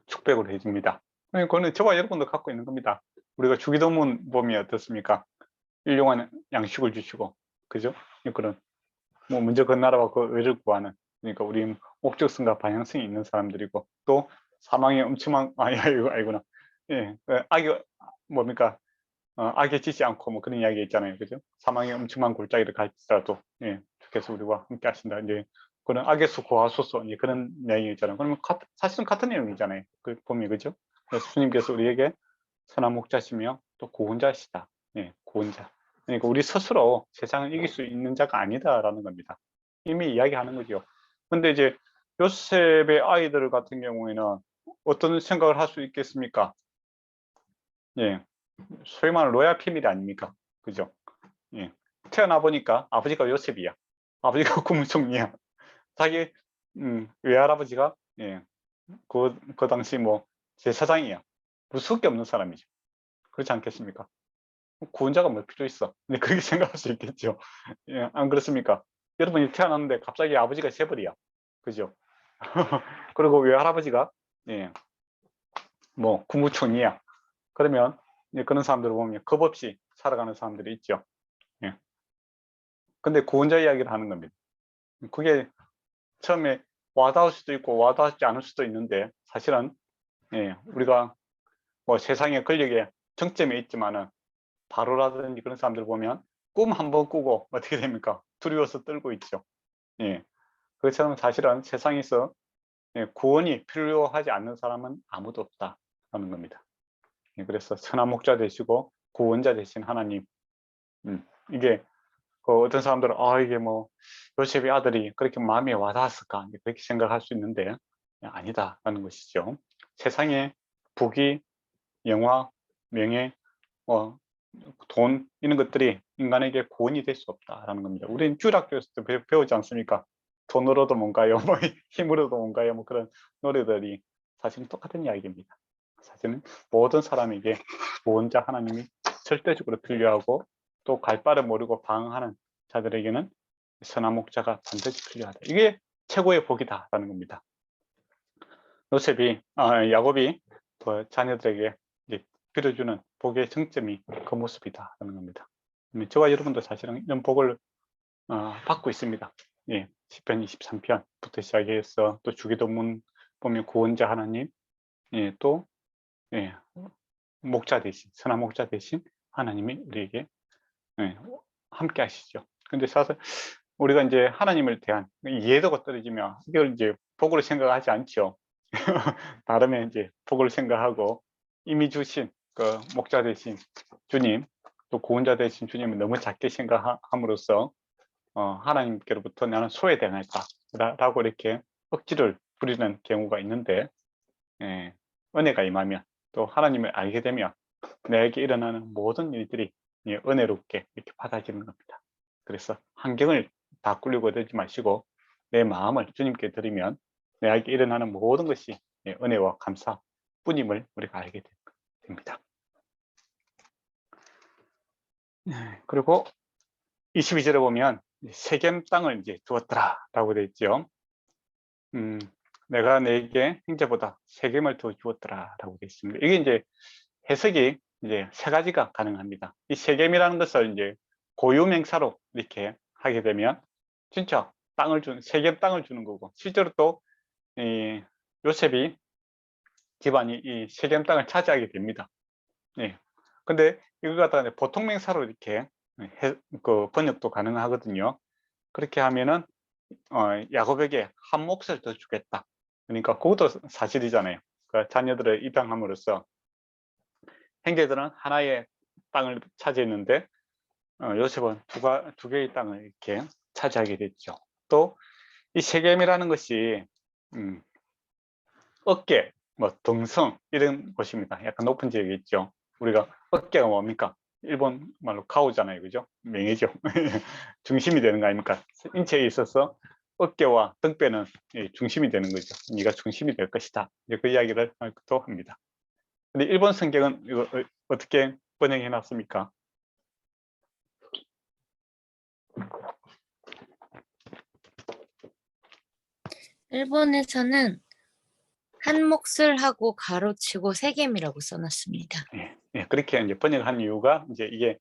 축복을 해줍니다. 그거는 저와 여러분도 갖고 있는 겁니다. 우리가 주기도문 보면 어떻습니까? 일용할 양식을 주시고, 그죠? 그런 뭐 문제 건너라고 그 의를 구하는, 그러니까 우리 목적성과 방향성이 있는 사람들이고, 또 사망의 엄청난 이거 아니구나. 예, 악이 뭡니까? 악에 지지 않고 뭐 그런 이야기 있잖아요, 그죠? 사망의 엄청난 골짜기를 갈지라도 예, 주께서 우리와 함께 하신다. 이제 그런 악에서 구하소서 이제 그런 내용이 있잖아요. 그러면 사실은 같은 내용이잖아요. 그 보면 그죠? 그래서 주님께서 우리에게 선한 목자시며 또 구원자시다. 예, 구원자. 그러니까 우리 스스로 세상을 이길 수 있는 자가 아니다라는 겁니다. 이미 이야기하는 거죠. 근데 이제 요셉의 아이들 같은 경우에는 어떤 생각을 할 수 있겠습니까? 예, 소위 말하는 로얄 패밀리 아닙니까? 그죠? 예. 태어나 보니까 아버지가 요셉이야. 아버지가 국무총리야. 자기 외할아버지가 예, 그 당시 뭐 제사장이야. 무수밖에 없는 사람이죠. 그렇지 않겠습니까? 구원자가 뭐 필요 있어. 근데 그렇게 생각할 수 있겠죠. 예, 안 그렇습니까? 여러분이 태어났는데 갑자기 아버지가 세벌이야. 그죠? 그리고 외할아버지가 예, 뭐 국무총리야. 그러면 그런 사람들을 보면 겁 없이 살아가는 사람들이 있죠. 예. 근데 구원자 이야기를 하는 겁니다. 그게 처음에 와닿을 수도 있고 와닿지 않을 수도 있는데 사실은 예, 우리가 뭐 세상의 권력의 정점에 있지만은 바로라든지 그런 사람들 보면 꿈 한 번 꾸고 어떻게 됩니까? 두려워서 떨고 있죠. 예. 그것처럼 사실은 세상에서 예, 구원이 필요하지 않는 사람은 아무도 없다라는 겁니다. 예, 그래서 선한 목자 되시고 구원자 되신 하나님. 이게 그 어떤 사람들은 이게 뭐 요셉의 아들이 그렇게 마음에 와닿았을까 그렇게 생각할 수 있는데 아니다라는 것이죠. 세상에 부귀, 영화, 명예, 돈 이런 것들이 인간에게 구원이 될 수 없다라는 겁니다. 우리는 주일학교에서도 배우지 않습니까? 돈으로도 뭔가요? 뭐 힘으로도 뭔가요? 뭐 그런 노래들이 사실은 똑같은 이야기입니다. 사실은 모든 사람에게 구원자 하나님이 절대적으로 필요하고 또 갈 바를 모르고 방황하는 자들에게는 선한 목자가 반드시 필요하다. 이게 최고의 복이다라는 겁니다. 야곱이 그 자녀들에게 이제 빌어주는 복의 정점이 그 모습이다라는 겁니다. 저와 여러분도 사실은 이런 복을 받고 있습니다. 예, 10편, 23편부터 시작해서 또 주기도문 보면 구원자 하나님, 예, 또 예, 목자 대신 선한 목자 대신 하나님이 우리에게 예, 함께 하시죠. 근데 사실 우리가 이제 하나님을 대한 이해도가 떨어지면 이걸 이제 복으로 생각하지 않죠. 다름에 이제 복을 생각하고 이미 주신 그 목자 대신 주님 또 구원자 대신 주님을 너무 작게 생각함으로써 하나님께로부터 나는 소외당할까 라고 이렇게 억지를 부리는 경우가 있는데 예, 은혜가 임하면 또 하나님을 알게 되면 내게 일어나는 모든 일들이 예, 은혜롭게 이렇게 받아지는 겁니다. 그래서 환경을 다 꿀리고 되지 마시고 내 마음을 주님께 드리면 내게 일어나는 모든 것이 예, 은혜와 감사 뿐임을 우리가 알게 됩니다. 그리고 22절에 보면 세겜 땅을 이제 주었더라라고 되어 있죠. 내가 내게 형제보다 세겜을 더 주었더라라고 되어 있습니다. 이게 이제 해석이 이제 세 가지가 가능합니다. 이 세겜이라는 것을 이제 고유명사로 이렇게 하게 되면 진짜 세겜 땅을 주는 거고 실제로 또 이 요셉이 집안이 이 세겜 땅을 차지하게 됩니다. 예. 근데 이거 갖다가 보통 명사로 이렇게 그 번역도 가능하거든요. 그렇게 하면은 야곱에게 한 몫을 더 주겠다. 그러니까 그것도 사실이잖아요. 그 자녀들을 입양함으로써 형제들은 하나의 땅을 차지했는데 요셉은 두 개의 땅을 이렇게 차지하게 됐죠. 또 이 세겜이라는 것이 어깨 뭐 등성 이런 곳입니다. 약간 높은 지역에 있죠. 우리가 어깨가 뭡니까? 일본 말로 가오잖아요, 그죠? 명예죠. 중심이 되는 거 아닙니까? 인체에 있어서 어깨와 등뼈는 중심이 되는 거죠. 네가 중심이 될 것이다. 이제 그 이야기를 또 합니다. 근데 일본 성경은 이거 어떻게 번역해 놨습니까? 일본에서는 한 몫을 하고 가로치고 세겜이라고 써놨습니다. 그렇게 이제 번역한 이유가 이제 이게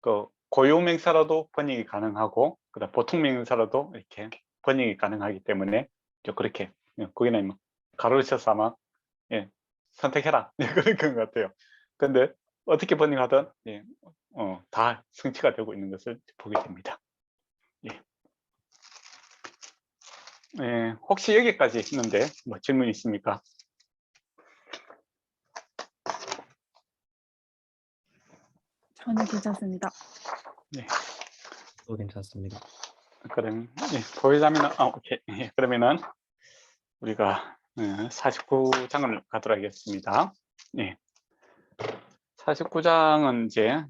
그 고유명사로도 번역이 가능하고 그다음 보통 명사로도 이렇게 번역이 가능하기 때문에 그렇게 거기는 뭐 가로쳐서 아마 선택해라 그런 것 같아요. 근데 어떻게 번역하든 다 성취가 되고 있는 것을 보게 됩니다. 혹시 여기까지 있는데 뭐 질문 있습니까? 저는 괜찮습니다. 네. 또 괜찮습니다. 그럼 보여자면 오케이. 그러면은 우리가 49장을 가도록 하겠습니다. 49장은 이제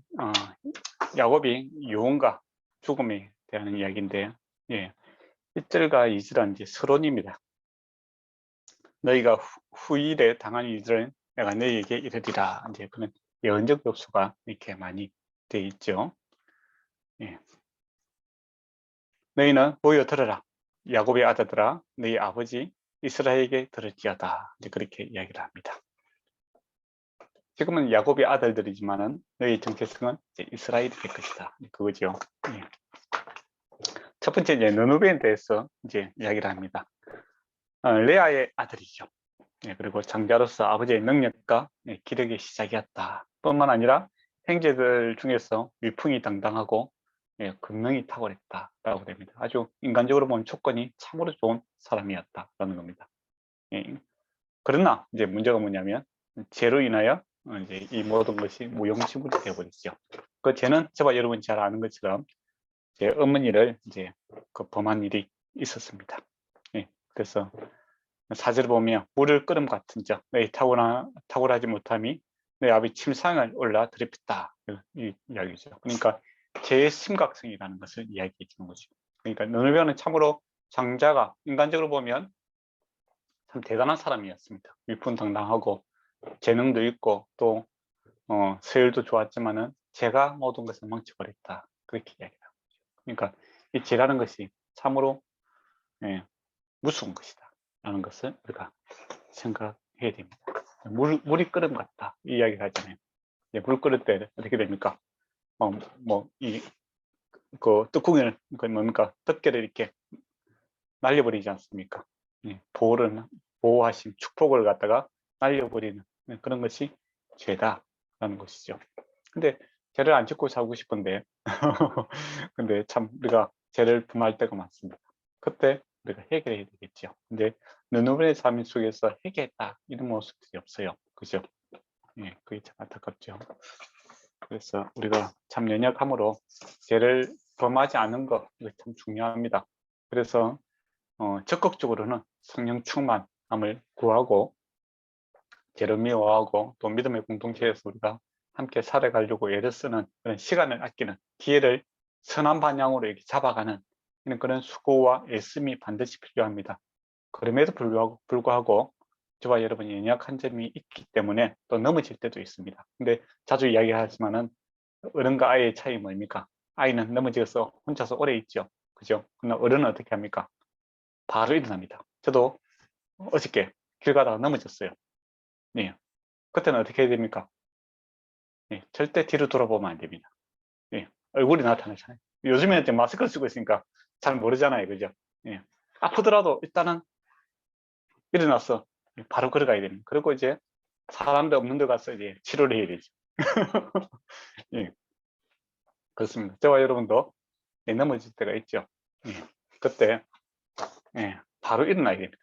야곱이 유언과 죽음에 대한 이야기인데 1절과 2절은 이제 서론입니다. 너희가 후일에 당한 일들은 내가 너희에게 이르리라. 이제 그런 예언적 요소가 이렇게 많이 되어 있죠. 너희는 모여 들어라. 야곱의 아들들아, 너희 아버지 이스라엘에게 들을지어다. 이제 그렇게 이야기를 합니다. 지금은 야곱의 아들들이지만은 너희 정체성은 이제 이스라엘이 될 것이다. 그거죠. 첫 번째 이제 느누베에 대해서 이제 이야기를 합니다. 레아의 아들이죠. 그리고 장자로서 아버지의 능력과 기력의 시작이었다. 뿐만 아니라 형제들 중에서 위풍이 당당하고 권능이 탁월했다라고 됩니다. 아주 인간적으로 보면 조건이 참으로 좋은 사람이었다라는 겁니다. 그러나 이제 문제가 뭐냐면 죄로 인하여 이제 이 모든 것이 무용지물이 되어버리죠. 그 죄는 저와 여러분이 잘 아는 것처럼 제 어머니를 이제 그 범한 일이 있었습니다. 그래서 사절을 보면 물을 끓음 같은 자 너희 탁월하지 못함이 너희 아비 침상을 올라 드립했다 이 이야기죠. 그러니까 죄의 심각성이라는 것을 이야기해 주는 거죠. 그러니까 느느베는 참으로 장자가 인간적으로 보면 참 대단한 사람이었습니다. 위풍당당하고 재능도 있고 또 서열도 좋았지만은 제가 모든 것을 망쳐버렸다 그렇게 이야기합니다. 그러니까 이 죄라는 것이 참으로 무서운 것이다 라는 것을 우리가 생각해야 됩니다. 물이 끓음 같다 이 이야기를 하잖아요. 물 끓을 때 어떻게 됩니까? 그 뚜껑을 뭡니까? 덮개를 이렇게 날려버리지 않습니까? 보호하신 축복을 갖다가 날려버리는 그런 것이 죄다라는 것이죠. 근데 죄를 안 짓고 살고 싶은데 근데 참 우리가 죄를 범할 때가 많습니다. 그때 우리가 해결해야 되겠죠. 근데 느누베의 삶 속에서 해결했다 이런 모습들이 없어요. 그죠? 그게 참 안타깝죠. 그래서 우리가 참 연약함으로 죄를 범하지 않는 것 이거 참 중요합니다. 그래서 적극적으로는 성령 충만함을 구하고 죄를 미워하고 또 믿음의 공동체에서 우리가 함께 살아가려고 애를 쓰는 그런 시간을 아끼는 기회를 선한 방향으로 이렇게 잡아가는 그런 수고와 애씀이 반드시 필요합니다. 그럼에도 불구하고 저와 여러분이 연약한 점이 있기 때문에 또 넘어질 때도 있습니다. 근데 자주 이야기하지만은 어른과 아이의 차이 뭡니까? 아이는 넘어져서 혼자서 오래 있죠. 그죠? 그러나 어른은 어떻게 합니까? 바로 일어납니다. 저도 어저께 길 가다가 넘어졌어요. 그때는 어떻게 해야 됩니까? 절대 뒤로 돌아보면 안 됩니다. 얼굴이 나타나잖아요. 요즘에는 이제 마스크를 쓰고 있으니까 잘 모르잖아요. 그죠? 아프더라도 일단은 일어나서 바로 걸어가야 됩니다. 그리고 이제 사람도 없는 데 가서 이제 치료를 해야 되죠. 그렇습니다. 저와 여러분도 넘어질 때가 있죠. 그때 바로 일어나야 됩니다.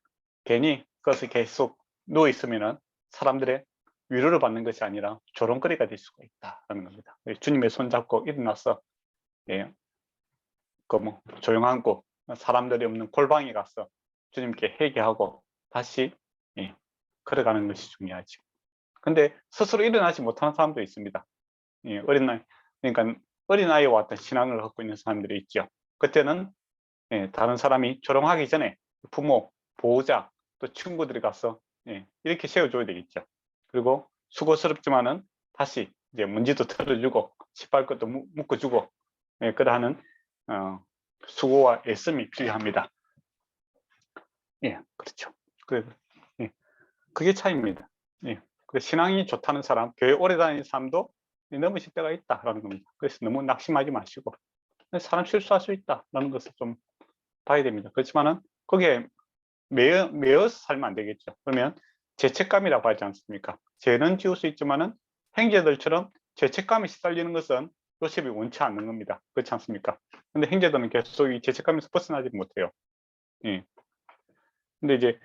괜히 그것을 계속 누워 있으면은 사람들의 위로를 받는 것이 아니라 조롱거리가 될 수가 있다는 겁니다. 주님의 손 잡고 일어나서 조용한 곳, 사람들이 없는 골방에 가서 주님께 회개하고 다시 걸어가는 것이 중요하죠. 근데 스스로 일어나지 못하는 사람도 있습니다. 예, 그러니까 어린아이와 같은 신앙을 갖고 있는 사람들이 있죠. 그때는 예, 다른 사람이 조롱하기 전에 부모, 보호자, 또 친구들이 가서 예, 이렇게 세워줘야 되겠죠. 그리고 수고스럽지만은 다시 이제 먼지도 털어주고 씻을 것도 묶어주고 예, 그러하는 수고와 애씀이 필요합니다. 예, 그렇죠. 예, 그게 차이입니다. 예, 신앙이 좋다는 사람, 교회 오래 다니는 사람도 넘으실 때가 있다라는 겁니다. 그래서 너무 낙심하지 마시고 사람 실수할 수 있다라는 것을 좀 봐야 됩니다. 그렇지만은 거기에 매여서 살면 안 되겠죠. 그러면 죄책감이라고 하지 않습니까? 죄는 지을 수 있지만은 형제들처럼 죄책감이 시달리는 것은 요셉이 원치 않는 겁니다. 그렇지 않습니까? 근데 형제들은 계속 이 죄책감에서 벗어나지 못해요. 예. 근데 이제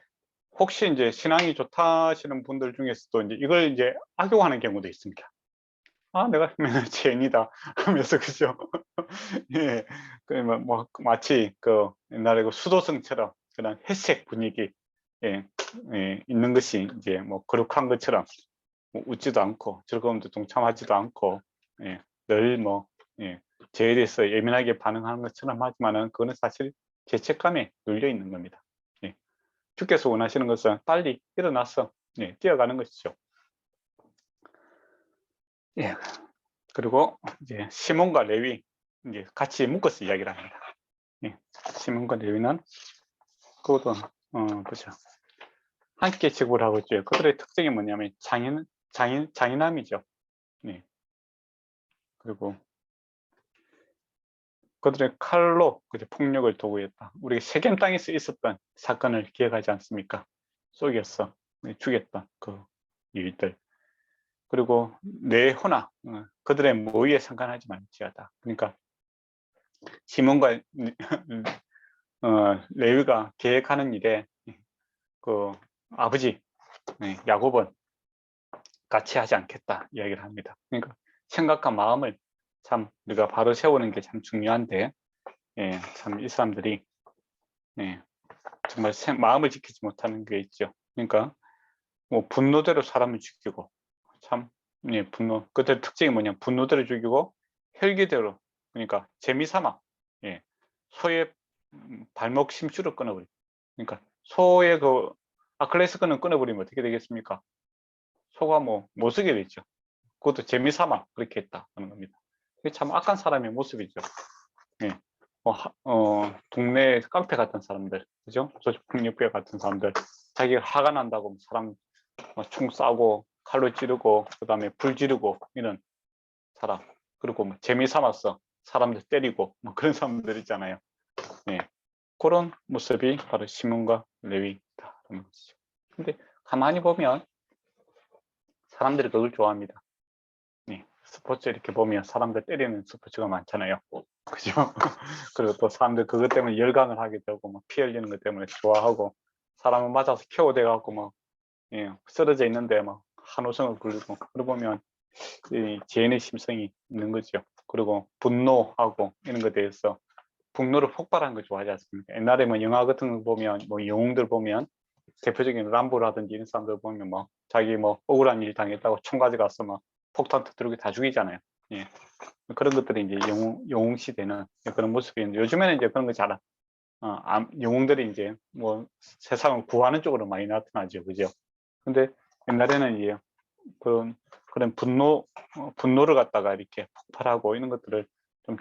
혹시 이제 신앙이 좋다 하시는 분들 중에서도 이제 이걸 이제 악용하는 경우도 있습니다. 아, 내가 맨날 죄인이다 하면서, 그죠? 예. 뭐 마치 그 옛날에 그 수도승처럼 그런 회색 분위기, 예, 예, 있는 것이 이제 뭐 거룩한 것처럼 뭐 웃지도 않고 즐거움도 동참하지도 않고, 예, 늘 뭐, 예, 죄에 대해서 예민하게 반응하는 것처럼 하지만은 그거는 사실 죄책감에 눌려 있는 겁니다. 예. 주께서 원하시는 것은 빨리 일어나서 예, 뛰어가는 것이죠. 예. 그리고 이제 시몬과 레위 이제 같이 묶어서 이야기를 합니다. 예. 시몬과 레위는 그것도 그죠. 함께 직업을 하고 있죠. 그들의 특징이 뭐냐면 장인함이죠. 네. 그리고 그들의 칼로 폭력을 도구했다. 우리 세겜 땅에서 있었던 사건을 기억하지 않습니까? 속였어, 죽였던 그 일들. 그리고 내 혼아, 그들의 모의에 상관하지 말지어다. 그러니까 시몬과 레위가 계획하는 일에 그 아버지 야곱은 같이 하지 않겠다 이야기를 합니다. 그러니까 생각한 마음을 참 우리가 바로 세우는 게 참 중요한데, 예, 참 이 사람들이 예, 정말 마음을 지키지 못하는 게 있죠. 그러니까 뭐 분노대로 사람을 죽이고, 참 예, 그들 특징이 뭐냐, 분노대로 죽이고 혈기대로, 그러니까 재미삼아 예, 소의 발목 심줄을 끊어버리고, 그러니까 소의 그 아킬레스건을 끊어버리면 어떻게 되겠습니까? 소가 뭐 못 쓰게 되죠. 그것도 재미삼아 그렇게 했다 하는 겁니다. 그게 참 악한 사람의 모습이죠. 예. 동네 깡패 같은 사람들, 그죠? 조직폭력배 같은 사람들, 자기가 화가 난다고 사람 총 쏴고 칼로 찌르고 그다음에 불 지르고 이런 사람, 그리고 뭐 재미삼아서 사람들 때리고 뭐 그런 사람들 있잖아요. 예. 그런 모습이 바로 시몬과 레위다라는 것이죠. 근데 가만히 보면 사람들이 그걸 좋아합니다. 예. 스포츠 이렇게 보면 사람들 때리는 스포츠가 많잖아요. 그죠? 그리고 또 사람들 그것 때문에 열광을 하게 되고 막 피 흘리는 것 때문에 좋아하고, 사람을 맞아서 KO 돼갖고 막 예, 쓰러져 있는데 막 한호성을 부르고, 그러고 보면 이 죄인의 심성이 있는 거죠. 그리고 분노하고 이런 것에 대해서 분노를 폭발하는 거 좋아하지 않습니까? 옛날에 뭐 영화 같은 거 보면 뭐 영웅들 보면 대표적인 람보라든지 이런 사람들 보면 뭐 자기 뭐 억울한 일 당했다고 총 가져가서 막 폭탄 터뜨리고 다 죽이잖아요. 예. 그런 것들이 이제 영웅시 되는 그런 모습인데, 요즘에는 이제 그런 거 잘 영웅들이 이제 뭐 세상을 구하는 쪽으로 많이 나타나죠, 그죠? 근데 옛날에는 이제 그런 분노를 갖다가 이렇게 폭발하고 이런 것들을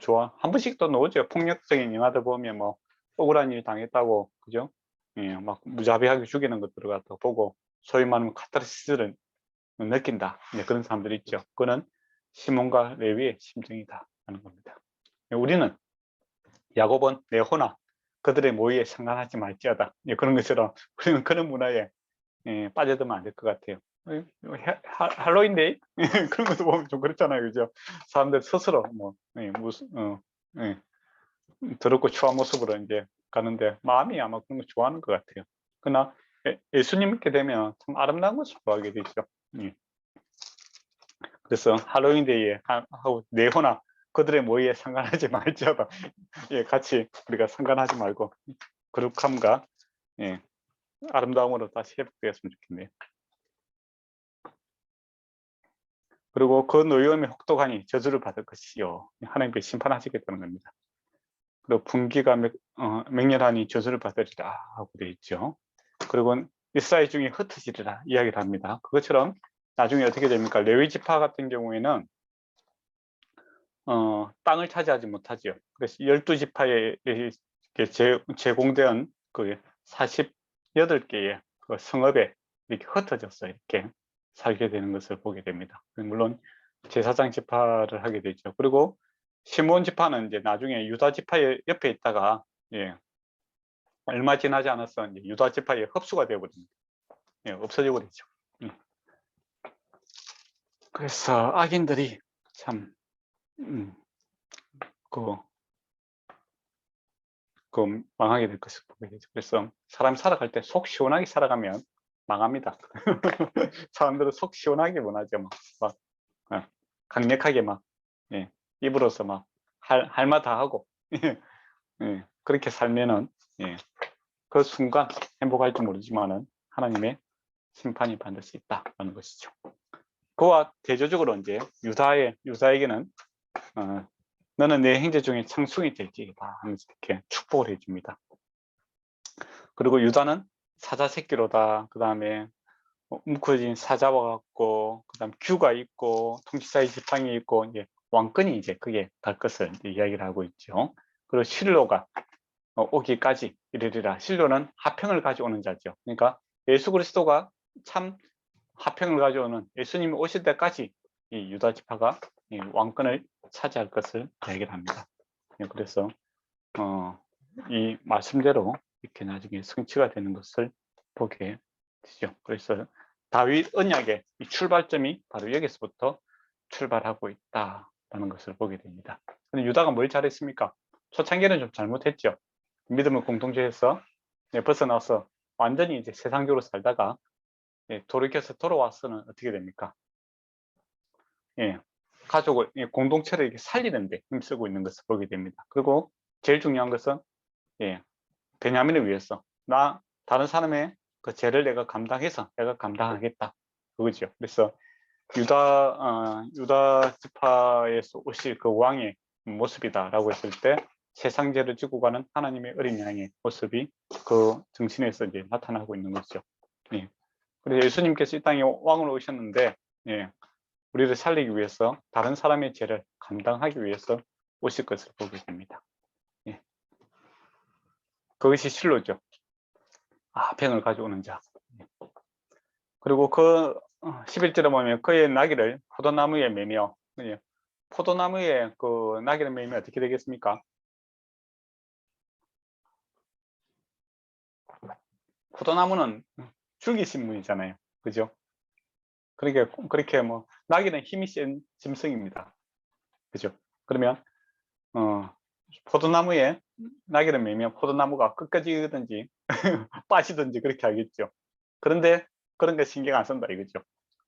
좀 한 번씩 또 나오죠. 폭력적인 영화들 보면 뭐 억울한 일 당했다고, 그죠? 예, 막 무자비하게 죽이는 것들을 갖다 보고 소위 말하면 카타르시스를 느낀다. 그런 사람들이 있죠. 그거는 시몬과 레위의 심정이다 하는 겁니다. 우리는 야곱은 내 혼아 그들의 모의에 상관하지 말지어다. 그런 것처럼 우리는 그런 문화에 빠져들면 안 될 것 같아요. 할로윈데이 그런 것도 보면 좀 그렇잖아요, 그죠? 사람들 스스로 뭐 무슨 더럽고 추한 모습으로 이제 가는데 마음이 아마 그런 거 좋아하는 것 같아요. 그러나 예수님 믿게 되면 참 아름다운 것을 좋아하게 되죠. 그래서 할로윈데이에 하고 내호나 그들의 모의에 상관하지 말지어다. 예, 같이 우리가 상관하지 말고 거룩함과 예, 아름다움으로 다시 회복되었으면 좋겠네요. 그리고 그 노여움의 혹독하니 저주를 받을 것이요. 하나님께서 심판하시겠다는 겁니다. 그리고 분기가 맹렬하니 저주를 받으리라 하고 되어 있죠. 그리고 이스라엘 중에 흩어지리라 이야기를 합니다. 그것처럼 나중에 어떻게 됩니까? 레위 지파 같은 경우에는 땅을 차지하지 못하지요. 그래서 12지파에 제공된 그 48개의 그 성읍에 이렇게 흩어져서 이렇게 살게 되는 것을 보게 됩니다. 물론 제사장 지파를 하게 되죠. 그리고 시몬 지파는 이제 나중에 유다 지파의 옆에 있다가 얼마 지나지 않아서 이제 유다 지파에 흡수가 되어버립니다. 없어져 버리죠. 그래서 악인들이 참 망하게 될 것을 보게 되죠. 그래서 사람이 살아갈 때 속 시원하게 살아가면 망합니다. 사람들은 속 시원하게 원하죠. 막 강력하게 막 입으로서 막 할 말 다 하고 그렇게 살면은 그 순간 행복할지 모르지만은 하나님의 심판이 반드시 있다라는 것이죠. 그와 대조적으로 이제 유다에게는 너는 내 형제 중에 창승이 될지이다 하면서 이렇게 축복을 해줍니다. 그리고 유다는 사자 새끼로다. 그 다음에 움켜진 사자와 같고, 그 다음 규가 있고, 통치자의 지팡이 있고, 이제 왕권이 이제 그게 갈 것을 이야기를 하고 있죠. 그리고 실로가 오기까지 이르리라. 실로는 화평을 가져오는 자죠. 그러니까 예수 그리스도가 참 화평을 가져오는 예수님이 오실 때까지 이 유다 지파가 이 왕권을 차지할 것을 이야기를 합니다. 그래서 이 말씀대로 이렇게 나중에 성취가 되는 것을 보게 되죠. 그래서 다윗 언약의 이 출발점이 바로 여기서부터 출발하고 있다라는 것을 보게 됩니다. 근데 유다가 뭘 잘했습니까? 초창기는 좀 잘못했죠. 믿음의 공동체에서 벗어나서 완전히 이제 세상적으로 살다가 돌이켜서 돌아와서는 어떻게 됩니까? 가족을 공동체를 이렇게 살리는데 힘쓰고 있는 것을 보게 됩니다. 그리고 제일 중요한 것은 베냐민을 위해서 다른 사람의 그 죄를 내가 감당해서 내가 감당하겠다 그거죠. 그래서 유다 지파에서 오실 그 왕의 모습이다라고 했을 때 세상 죄를 지고 가는 하나님의 어린 양의 모습이 그 정신에서 이제 나타나고 있는 거죠. 그래서 예수님께서 이 땅에 왕으로 오셨는데 우리를 살리기 위해서 다른 사람의 죄를 감당하기 위해서 오실 것을 보게 됩니다. 그것이 실로죠. 화평을 가져오는 자. 그리고 그 11절에 보면 그의 나귀를 포도나무에 매며, 포도나무에 그 나귀를 매면 어떻게 되겠습니까? 포도나무는 줄기신문이잖아요. 그죠? 그렇게 뭐 나귀는 힘이 센 짐승입니다. 그죠? 그러면 포도나무에 나귀를 매면 포도나무가 끝까지든지 빠지든지 그렇게 하겠죠. 그런데 그런 거 신경 안 쓴다 이거죠.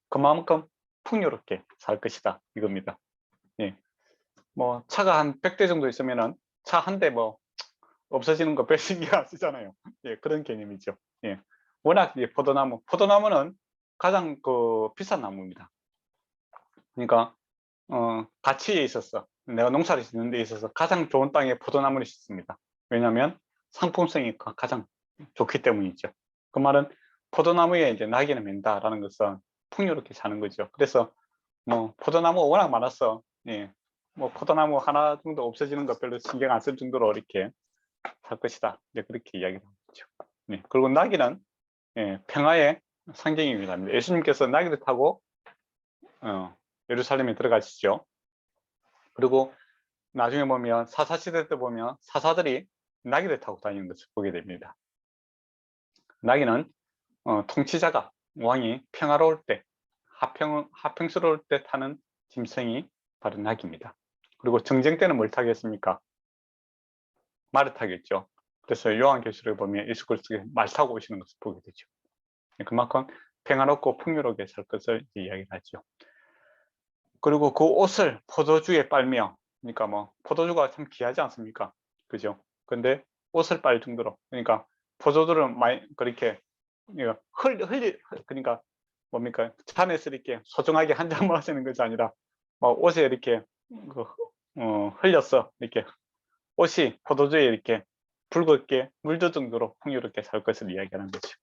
그만큼 풍요롭게 살 것이다 이겁니다. 뭐 차가 한 100대 정도 있으면은 차 한 대 뭐 없어지는 거 별 신경 안 쓰잖아요. 그런 개념이죠. 워낙 포도나무는 가장 그 비싼 나무입니다. 그러니까 가치에 있어서 내가 농사를 짓는 데 있어서 가장 좋은 땅에 포도나무를 심습니다. 왜냐하면 상품성이 가장 좋기 때문이죠. 그 말은 포도나무에 이제 나귀를 맨다라는 것은 풍요롭게 사는 거죠. 그래서 뭐 포도나무가 워낙 많아서 뭐 포도나무 하나 정도 없어지는 거 별로 신경 안 쓸 정도로 이렇게 살 것이다. 그렇게 이야기를 하죠. 그리고 나귀는 평화의 상징입니다. 예수님께서 나귀를 타고 예루살렘에 들어가시죠. 그리고 나중에 보면 사사시대 때 보면 사사들이 나귀를 타고 다니는 것을 보게 됩니다. 나귀는 통치자가 왕이 평화로울 때 화평스러울 때 타는 짐승이 바로 나귀입니다. 그리고 정쟁 때는 뭘 타겠습니까? 말을 타겠죠. 그래서 요한계시록에 보면 예수 그리스도가 말 타고 오시는 것을 보게 되죠. 그만큼 평화롭고 풍요롭게 살 것을 이야기를 하죠. 그리고 그 옷을 포도주에 빨며, 그러니까 뭐 포도주가 참 귀하지 않습니까? 그죠? 근데 옷을 빨 정도로, 그러니까 포도주를 많이 그렇게 그러니까 뭡니까? 잔에서 이렇게 소중하게 한 잔 마시는 것이 아니라 막 옷에 이렇게 그, 흘렸어. 이렇게 옷이 포도주에 이렇게 붉게 물들 정도로 풍요롭게 살 것을 이야기하는 거죠.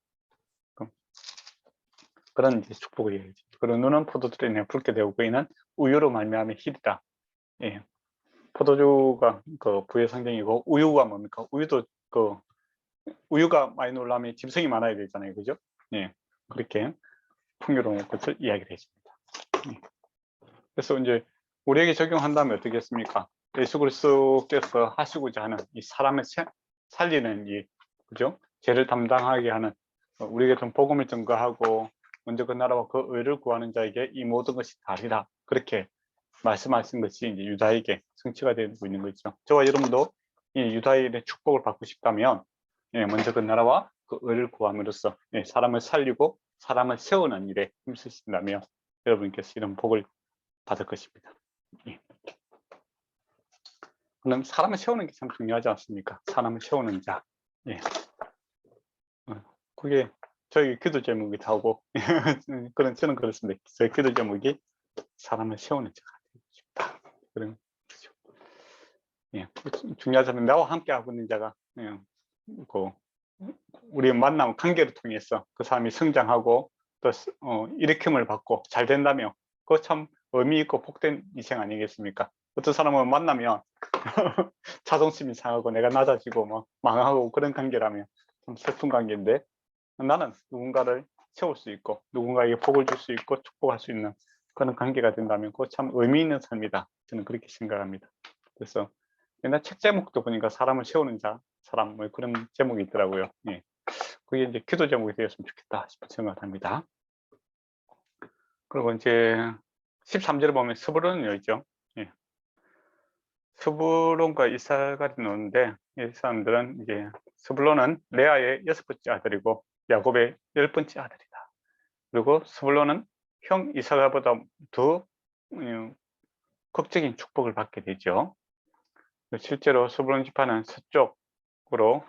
그런 이제 축복을 이야기하죠. 그리고 눈은 포도주로 인해 붉게 되고 그이는 우유로 말미암아 희리다. 예. 포도주가 그 부의 상징이고 우유가 뭡니까? 우유도 그 우유가 많이 놀라면 짐승이 많아야 되잖아요, 그죠? 예. 그렇게 풍요로운 것을 이야기를 해줍니다. 예. 그래서 이제 우리에게 적용한다면 어떻겠습니까? 예수 그리스도께서 하시고자 하는 이 사람을 살리는 이 그죠? 죄를 담당하게 하는 우리에게 좀 복음을 증거하고 먼저 그 나라와 그 의를 구하는 자에게 이 모든 것이 다리라 그렇게 말씀하신 것이 이제 유다에게 성취가 되고 있는 거죠. 저와 여러분도 이 유다인의 축복을 받고 싶다면 예, 먼저 그 나라와 그 의를 구함으로써 예, 사람을 살리고 사람을 세우는 일에 힘쓰신다면 여러분께서 이런 복을 받을 것입니다. 예. 그럼 사람을 세우는 게 참 중요하지 않습니까? 사람을 세우는 자. 예. 그게 저희 기도 제목이기도 하고 그런 저는 그렇습니다. 저희 기도 제목이 사람을 세우는 자가 되고 싶다. 그런 거죠. 예. 중요하자면 나와 함께 하고 있는 자가 예. 그 우리 만남 관계를 통해서 그 사람이 성장하고 또 일으킴을 받고 잘 된다면 그거 참 의미 있고 복된 인생 아니겠습니까? 어떤 사람은 만나면 자존심이 상하고 내가 낮아지고 뭐 망하고 그런 관계라면 참 슬픈 관계인데 나는 누군가를 세울 수 있고 누군가에게 복을 줄 수 있고 축복할 수 있는 그런 관계가 된다면 그거 참 의미 있는 삶이다. 저는 그렇게 생각합니다. 그래서 옛날 책 제목도 보니까 사람을 세우는 자, 사람 뭐 그런 제목이 있더라고요. 예. 그게 이제 기도 제목이 되었으면 좋겠다 싶은 생각을 합니다. 그리고 이제 13절에 보면 스불론이 있죠. 예. 스불론과 이사갈이 나오는데 이 사람들은 이제 스불론은 레아의 6번째 아들이고 야곱의 10번째 아들이다. 그리고 스불론은 형 이사갈보다 더 극적인 축복을 받게 되죠. 실제로 스불론 지파는 서쪽으로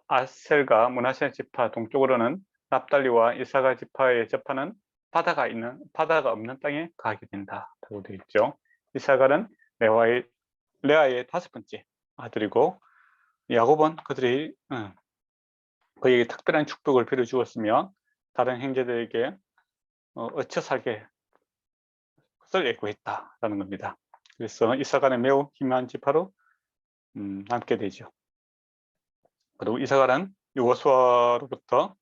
아셀과 므낫세 지파, 동쪽으로는 납달리와 이사갈 지파에 접하는 바다가 없는 땅에 가게 된다라고 되어 있죠. 이사갈은 레아의 5번째 아들이고 야곱은 그에게 특별한 축복을 빌어 주었으며 다른 형제들에게 어쳐 살게 것을 예고했다라는 겁니다. 그래서 이사갈은 매우 희망한 지파로 남게 되죠. 그리고 이사갈은 여호수아로부터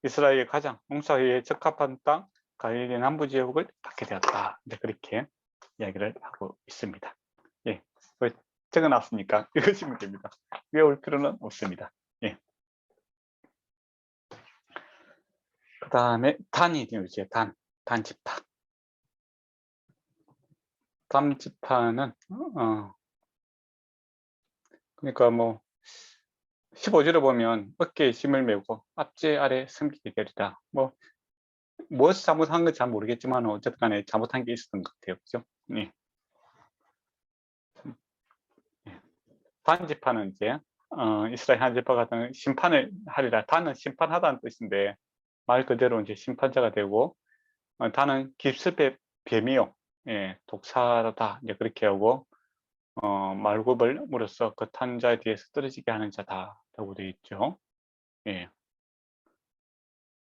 이스라엘의 가장 농사에 적합한 땅 갈릴리 남부 지역을 갖게 되었다. 이제 그렇게 이야기를 하고 있습니다. 예, 적어놨으니까 읽으시면 됩니다. 외울 필요는 없습니다. 예. 그 다음에 단이 되죠. 단 지파. 단 지파는 그러니까 뭐 15절에 보면 어깨에 짐을 메고 앞제 아래 섬기게 되리라. 뭐 무엇을 잘못한 건지 잘 모르겠지만 어쨌든 간에 잘못한 게 있었던 것 같아요. 그죠? 예. 단 지파는 이제 이스라엘 한 지파 같은 심판을 하리라. 단은 심판하다는 뜻인데 말 그대로 이제 심판자가 되고 단은 깁스의 뱀이요. 예, 독사다. 이제 그렇게 하고 말굽을 물어서 그 탄자에 대해서 떨어지게 하는 자다라고 되어 있죠. 예.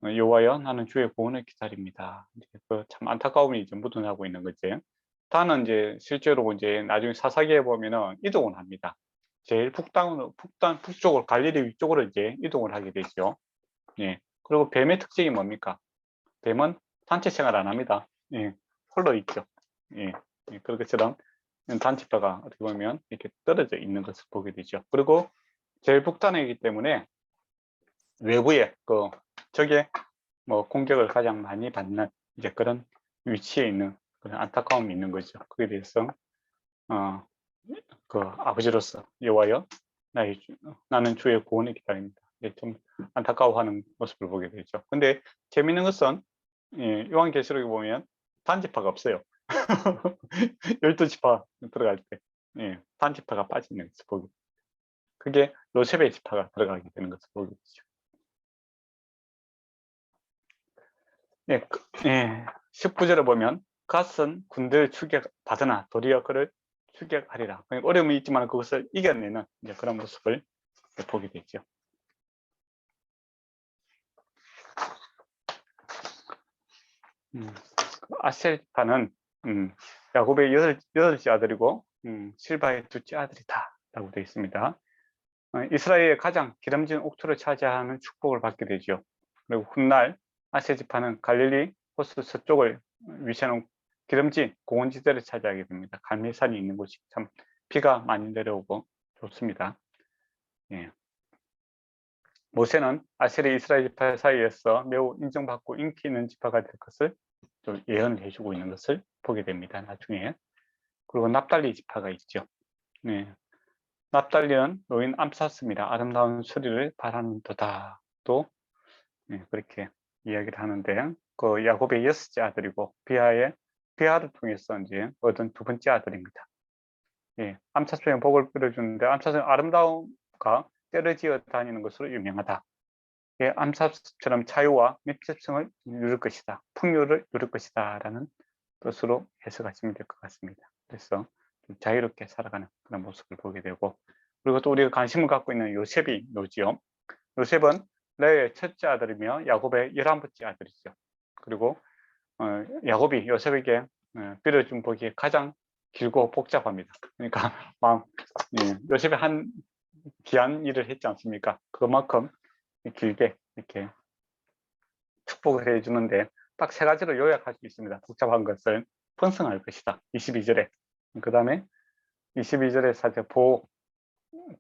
여호와여 나는 주의 구원을 기다립니다. 그 참 안타까움이 이제 묻어나고 있는 거지. 단은 이제 실제로 이제 나중에 사사기에 보면은 이동을 합니다. 제일 북쪽으로 갈릴리 위쪽으로 이제 이동을 하게 되죠. 예. 그리고 뱀의 특징이 뭡니까? 뱀은 단체 생활 안 합니다. 예. 홀로 있죠. 예. 예. 그것처럼 단체파가 어떻게 보면 이렇게 떨어져 있는 것을 보게 되죠. 그리고 제일 북단이기 때문에 외부에 적의 뭐 공격을 가장 많이 받는 이제 그런 위치에 있는 그런 안타까움이 있는 거죠. 그에 대해서 그 아버지로서 여호와여 나는 주의 구원을 기다립니다. 좀 안타까워하는 모습을 보게 되죠. 근데 재미있는 것은 요한계시록에 보면 단지파가 없어요. 12지파 들어갈 때 단지파가 빠지는 것을 보게 되죠. 그게 요셉의 지파가 들어가게 되는 것을 보게 되죠. 19절에 보면 갓은 군대를 추격받으나 도리어 그를 추격하리라. 어려움이 있지만 그것을 이겨내는 이제 그런 모습을 보게 되죠. 아셀 지파는 야곱의 여덟째 아들이고 실바의 둘째 아들이다 라고 되어 있습니다. 이스라엘의 가장 기름진 옥토를 차지하는 축복을 받게 되죠. 그리고 훗날 아셀 지파는 갈릴리 호수 서쪽을 위치하는 기름진 고원지대를 차지하게 됩니다. 갈멜산이 있는 곳이 참 비가 많이 내려오고 좋습니다. 예. 모세는 아셀의 이스라엘 지파 사이에서 매우 인정받고 인기 있는 지파가 될 것을 좀 예언을 해주고 있는 것을 보게 됩니다. 나중에. 그리고 납달리 지파가 있죠. 네. 납달리는 노인 암사스입니다. 아름다운 수리를 바라는도다. 또 그렇게 이야기를 하는데 그 야곱의 여섯째 아들이고 비하를 통해서 이제 얻은 두 번째 아들입니다. 암사스에 복을 빌어주는데 암사스는 아름다움과 떨어지어 다니는 것으로 유명하다. 암사스처럼 자유와密집성을 누릴 것이다. 풍요를 누릴 것이다 라는 뜻으로 해석하시면 될 것 같습니다. 그래서 좀 자유롭게 살아가는 그런 모습을 보게 되고, 그리고 또 우리가 관심을 갖고 있는 요셉이 노지요. 요셉은 레아의 첫째 아들이며 야곱의 11번째 아들이죠. 그리고 야곱이 요셉에게 빌어준 복이 가장 길고 복잡합니다. 그러니까 요셉이 한 귀한 일을 했지 않습니까? 그만큼 길게 이렇게 축복을 해주는데 딱 세 가지로 요약할 수 있습니다. 복잡한 것을 번성할 것이다. 22절에. 그 다음에 22절에 사실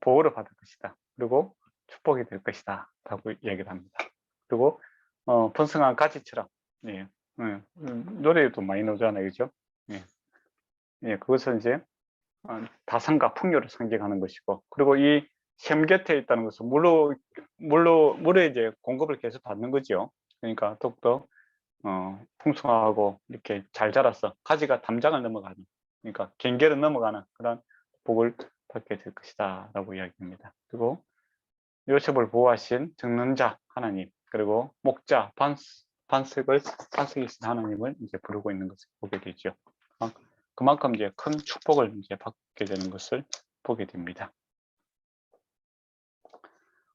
보호를 받을 것이다. 그리고 축복이 될 것이다. 라고 이야기를 합니다. 그리고 번성한 가지처럼 노래에도 많이 나오잖아요. 그죠? 그것은 이제 다산과 풍요를 상징하는 것이고, 그리고 이 샘 곁에 있다는 것은 물에 이제 공급을 계속 받는 거죠. 그러니까 더욱더 풍성하고 이렇게 잘 자라서 가지가 담장을 넘어가는, 그러니까 경계를 넘어가는 그런 복을 받게 될 것이다 라고 이야기합니다. 그리고 요셉을 보호하신 정론자 하나님, 그리고 목자 반석이신 하나님을 이제 부르고 있는 것을 보게 되죠. 그만큼 이제 큰 축복을 이제 받게 되는 것을 보게 됩니다.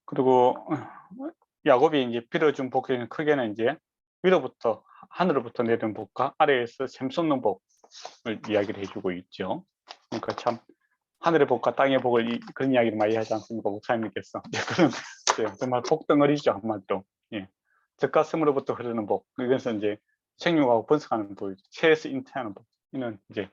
그리고 야곱이 이제 빌어준 복은 크게는 이제 위로부터 하늘로부터 내린 복과 아래에서 샘솟는 복을 이야기를 해주고 있죠. 그러니까 참 하늘의 복과 땅의 복을 그런 이야기를 많이 하지 않습니까, 목사님께서. 그런 정말 복덩어리죠, 한마디로. 젖가슴으로부터 흐르는 복, 이것은 이제 생육하고 번성하는 복이죠. 체에서 잉태하는 복, 이는 이제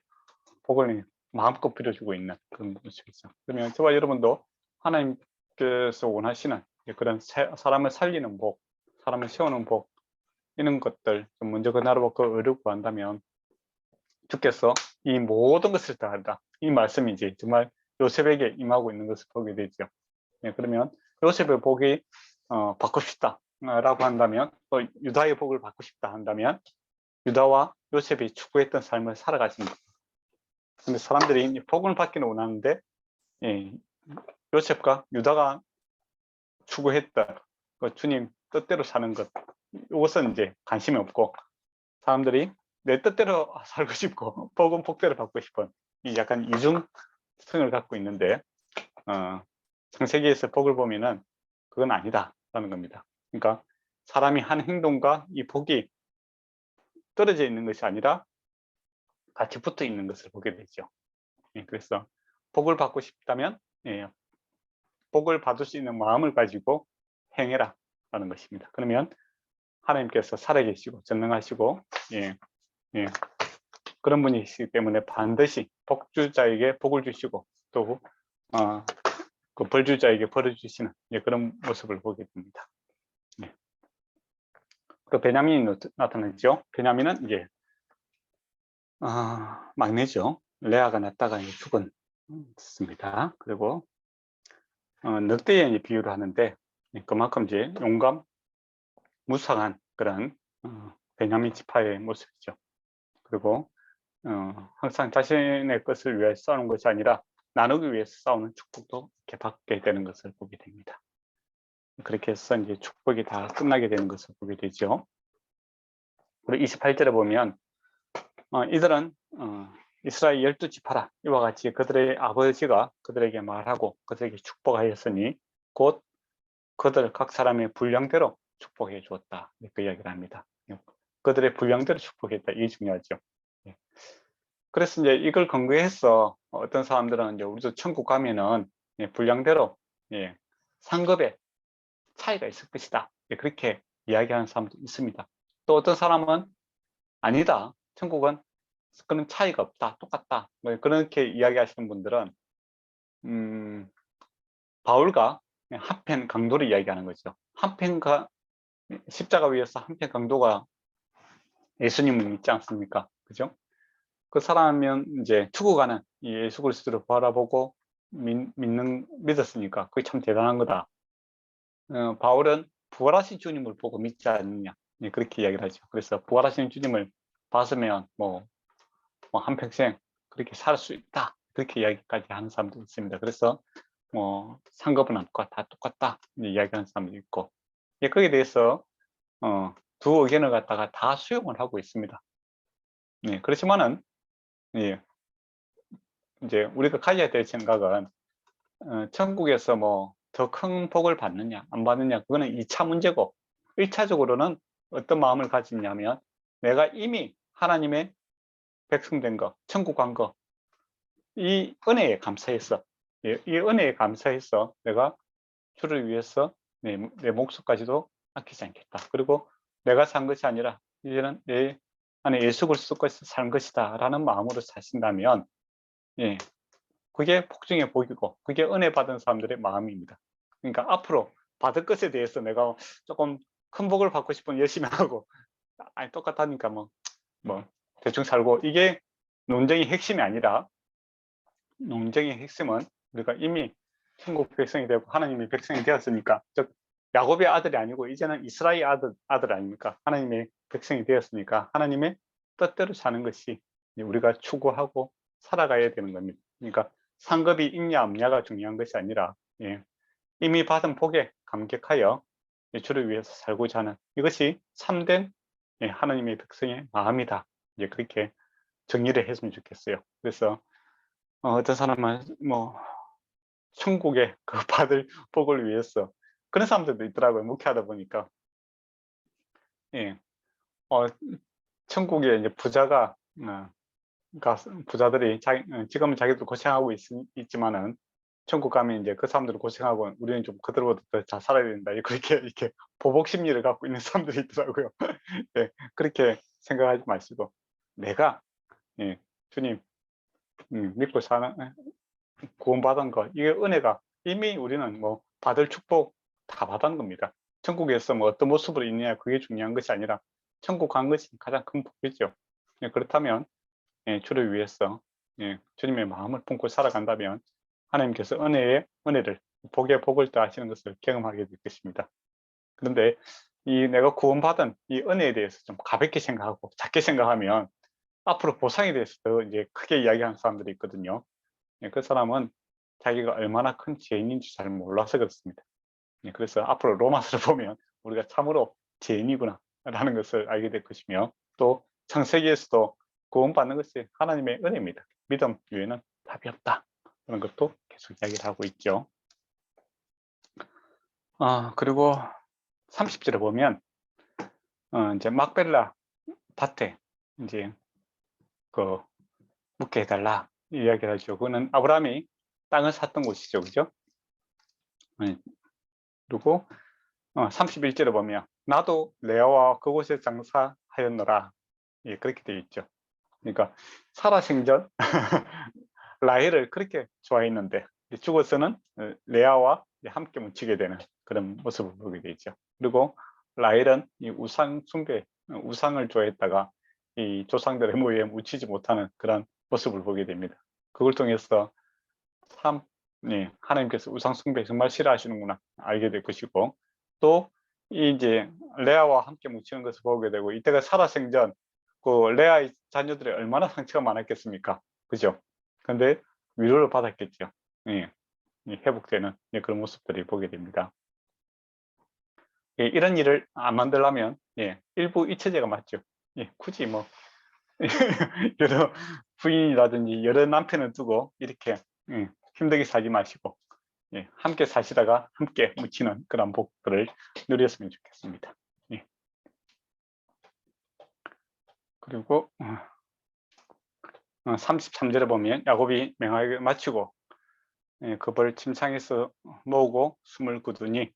복을 마음껏 빌어주고 있는 그런 모습이죠. 그러면 저와 여러분도 하나님께서 원하시는 그런 사람을 살리는 복, 사람을 세우는 복, 이런 것들 먼저 그 나라와 그 의를 구한다면 주께서 이 모든 것을 다 한다. 이 말씀이 이제 정말 요셉에게 임하고 있는 것을 보게 되죠. 그러면 요셉의 복이 받고 싶다 라고 한다면, 또 유다의 복을 받고 싶다 한다면 유다와 요셉이 추구했던 삶을 살아가십니다. 근데 사람들이 복을 받기는 원하는데 요셉과 유다가 추구했던 그 주님 뜻대로 사는 것, 이것은 이제 관심이 없고, 사람들이 내 뜻대로 살고 싶고 복은 복대로 받고 싶은 이 약간 이중성을 갖고 있는데, 창세기에서 복을 보면은 그건 아니다라는 겁니다. 그러니까 사람이 한 행동과 이 복이 떨어져 있는 것이 아니라 같이 붙어 있는 것을 보게 되죠. 그래서 복을 받고 싶다면 복을 받을 수 있는 마음을 가지고 행해라 라는 것입니다. 그러면 하나님께서 살아계시고 전능하시고 그런 분이시기 때문에 반드시 복주자에게 복을 주시고 또 그 벌주자에게 벌을 주시는 그런 모습을 보게 됩니다. 그 베냐민이 나타나죠. 베냐민은 이제 막내죠. 레아가 낳다가 죽었습니다. 그리고 늑대에 비유를 하는데 그만큼 이제 용감, 무쌍한 그런 베냐민 지파의 모습이죠. 그리고 항상 자신의 것을 위해 싸우는 것이 아니라 나누기 위해서 싸우는 축복도 이렇게 받게 되는 것을 보게 됩니다. 그렇게 해서 이제 축복이 다 끝나게 되는 것을 보게 되죠. 그리고 28절에 보면 이들은 이스라엘 12지파라 이와 같이 그들의 아버지가 그들에게 말하고 그들에게 축복하였으니 곧 그들 각 사람의 분량대로 축복해 주었다. 그 이야기를 합니다. 그들의 분량대로 축복했다. 이게 중요하죠. 예. 그래서 이제 이걸 근거해서 어떤 사람들은 이제 우리도 천국 가면은 분량대로 상급에 차이가 있을 것이다. 그렇게 이야기하는 사람도 있습니다. 또 어떤 사람은 아니다. 천국은 그런 차이가 없다. 똑같다. 뭐 그렇게 이야기하시는 분들은 바울과 한편 강도를 이야기하는 거죠. 한편과 십자가 위에서 한편 강도가 예수님을 믿지 않습니까? 그죠? 그 사람은 이제 죽어가는 예수 그리스도를 바라보고 믿었으니까 그게 참 대단한 거다. 바울은 부활하신 주님을 보고 믿지 않느냐, 그렇게 이야기를 하죠. 그래서 부활하신 주님을 봤으면 뭐 한평생 그렇게 살 수 있다, 그렇게 이야기까지 하는 사람도 있습니다. 그래서 뭐 상급은 없고 다 똑같다 이야기하는 사람도 있고, 거기에 대해서 두 의견을 갖다가 다 수용을 하고 있습니다. 그렇지만은 이제 우리가 가져야 될 생각은 천국에서 뭐 더 큰 복을 받느냐 안 받느냐, 그거는 2차 문제고, 1차적으로는 어떤 마음을 가지냐면 내가 이미 하나님의 백성 된 거, 천국 간 거, 이 은혜에 감사해서, 이 은혜에 감사해서 내가 주를 위해서 내 목숨까지도 아끼지 않겠다. 그리고 내가 산 것이 아니라 이제는 내 안에 예수 그리스도께서 산 것이다 라는 마음으로 사신다면 그게 복중의 복이고 그게 은혜 받은 사람들의 마음입니다. 그러니까 앞으로 받을 것에 대해서 내가 조금 큰 복을 받고 싶으면 열심히 하고, 아니 똑같다니까 뭐 대충 살고, 이게 논쟁의 핵심이 아니라, 논쟁의 핵심은 우리가 이미 천국 백성이 되고 하나님의 백성이 되었으니까, 즉 야곱의 아들이 아니고 이제는 이스라엘 아들 아닙니까? 하나님의 백성이 되었으니까 하나님의 뜻대로 사는 것이 우리가 추구하고 살아가야 되는 겁니다. 그러니까 상급이 있냐 없냐가 중요한 것이 아니라 이미 받은 복에 감격하여 주를 위해서 살고자 하는, 이것이 참된 하나님의 백성의 마음이다. 이제 그렇게 정리를 했으면 좋겠어요. 그래서 어떤 사람은 뭐 천국에 그 받을 복을 위해서, 그런 사람들도 있더라고요. 목회하다 보니까. 천국에 이제 부자가 부자들이 지금은 자기들 고생하고 있지만은 천국 가면 이제 그 사람들은 고생하고 우리는 좀 그들보다 더 잘 살아야 된다, 이렇게 보복 심리를 갖고 있는 사람들이 있더라고요. 그렇게 생각하지 마시고 내가 주님 믿고 사는, 구원받은 거, 이게 은혜가 이미 우리는 뭐 받을 축복 다 받은 겁니다. 천국에서 뭐 어떤 모습으로 있느냐 그게 중요한 것이 아니라 천국 간 것이 가장 큰 복이죠. 그렇다면 주를 위해서 주님의 마음을 품고 살아간다면 하나님께서 은혜를, 복의 복을 더하시는 것을 경험하게 될 것입니다. 그런데 이 내가 구원받은 이 은혜에 대해서 좀 가볍게 생각하고 작게 생각하면 앞으로 보상에 대해서 더 이제 크게 이야기하는 사람들이 있거든요. 그 사람은 자기가 얼마나 큰 죄인인지 잘 몰라서 그렇습니다. 그래서 앞으로 로마서를 보면 우리가 참으로 죄인이구나 라는 것을 알게 될 것이며, 또 창세기에서도 구원받는 것이 하나님의 은혜입니다. 믿음 외에는 답이 없다, 그런 것도 계속 이야기를 하고 있죠. 그리고 30절에 보면 이제 막벨라 밭에 이제 그 묵게 해달라 이야기를 하죠. 그거는 아브라함이 땅을 샀던 곳이죠, 그죠? 그리고 31절에 보면 나도 레아와 그곳에 장사하였노라, 그렇게 되어 있죠. 그러니까 살아생전 라헬을 그렇게 좋아했는데 죽어서는 레아와 함께 묻히게 되는 그런 모습을 보게 되죠. 그리고 라헬은 이 우상 숭배, 우상을 좋아했다가 이 조상들의 모에 묻히지 못하는 그런 모습을 보게 됩니다. 그걸 통해서 참 하나님께서 우상 숭배 정말 싫어하시는구나 알게 될 것이고, 또 이제 레아와 함께 묻히는 것을 보게 되고, 이때가 살아생전 그 레아의 자녀들이 얼마나 상처가 많았겠습니까? 그죠? 근데 위로를 받았겠죠. 회복되는 그런 모습들을 보게 됩니다. 이런 일을 안 만들려면 일부 이처제가 맞죠. 예, 굳이 뭐 여러 부인이라든지 여러 남편을 두고 이렇게 힘들게 살지 마시고 함께 사시다가 함께 묻히는 그런 복들을 누렸으면 좋겠습니다. 예. 그리고 33절에 보면 야곱이 맹하게 마치고 그벌 침상에서 모으고 숨을 거두니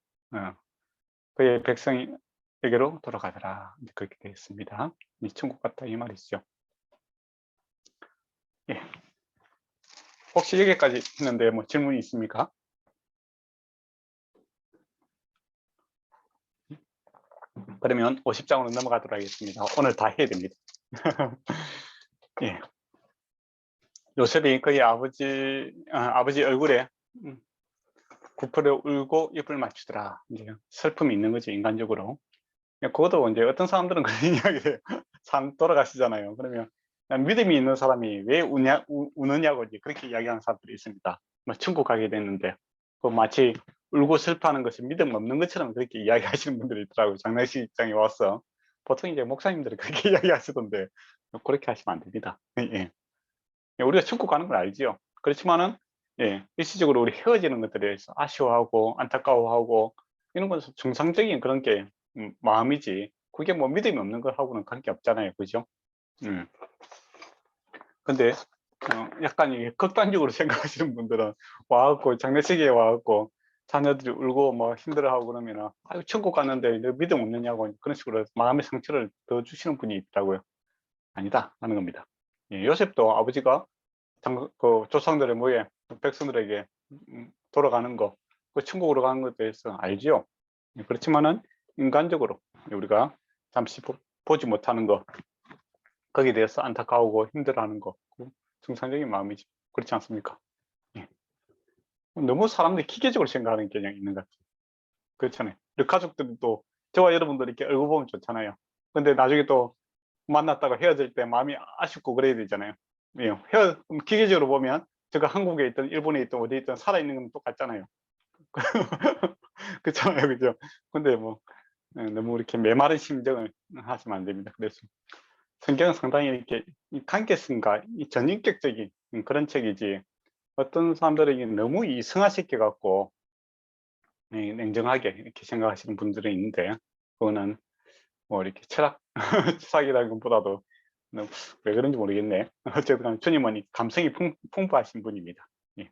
그의 백성에게로 돌아가더라. 그렇게 되어 있습니다. 이 천국 같다 이 말이죠. 예. 혹시 여기까지 했는데 뭐 질문이 있습니까? 그러면 50장으로 넘어가도록 하겠습니다. 오늘 다 해야 됩니다. 예. 요셉이 그의 아버지 얼굴에 구풀에 울고 입을 맞추더라. 이제 슬픔이 있는 거지, 인간적으로. 그것도 이제 어떤 사람들은 그런 이야기를 참 돌아가시잖아요. 그러면 믿음이 있는 사람이 왜 우느냐고 이제 그렇게 이야기하는 사람들이 있습니다. 뭐 천국 가게 됐는데 그 마치 울고 슬퍼하는 것이 믿음 없는 것처럼 그렇게 이야기하시는 분들이 있더라고요. 장례식장에 와서 보통 이제 목사님들이 그렇게 이야기하시던데 그렇게 하시면 안 됩니다. 예. 우리가 천국 가는 걸 알지요. 그렇지만은 일시적으로 우리 헤어지는 것들에 대해서 아쉬워하고 안타까워하고 이런 건 정상적인 그런 게 마음이지. 그게 뭐 믿음이 없는 거하고는 관계 없잖아요, 그죠? 근데 약간 이게 극단적으로 생각하시는 분들은 와갖고 장례식에 와갖고 자녀들이 울고 뭐 힘들어하고 그러면은 아유 천국 갔는데 너 믿음 없느냐고 그런 식으로 마음의 상처를 더 주시는 분이 있더라고요. 아니다 하는 겁니다. 요셉도 아버지가 그 조상들의 뭐에 백성들에게 돌아가는 거, 그 천국으로 가는 것에 대해서 알지요. 그렇지만은 인간적으로 우리가 잠시 보지 못하는 거, 거기에 대해서 안타까우고 힘들어하는 거, 정상적인 마음이지. 그렇지 않습니까? 예. 너무 사람들이 기계적으로 생각하는 경향이 있는 것 같아요. 그렇잖아요. 우리 가족들도 저와 여러분들이 이렇게 얼굴 보면 좋잖아요. 근데 나중에 또 만났다가 헤어질 때 마음이 아쉽고 그래야 되잖아요. 기계적으로 보면 제가 한국에 있든 일본에 있든 어디에 있든 살아있는 건 똑같잖아요. 그렇잖아요, 그죠? 근데 뭐 너무 이렇게 메마른 심정을 하시면 안 됩니다. 그래서 성경은 상당히 이렇게 관계성과 전인격적인 그런 책이지 어떤 사람들에게 너무 이성화시켜 갖고 냉정하게 이렇게 생각하시는 분들은 있는데 그거는 뭐 이렇게 철학이라기보다도 왜 그런지 모르겠네. 어쨌든 주님은 감성이 풍부하신 분입니다. 예.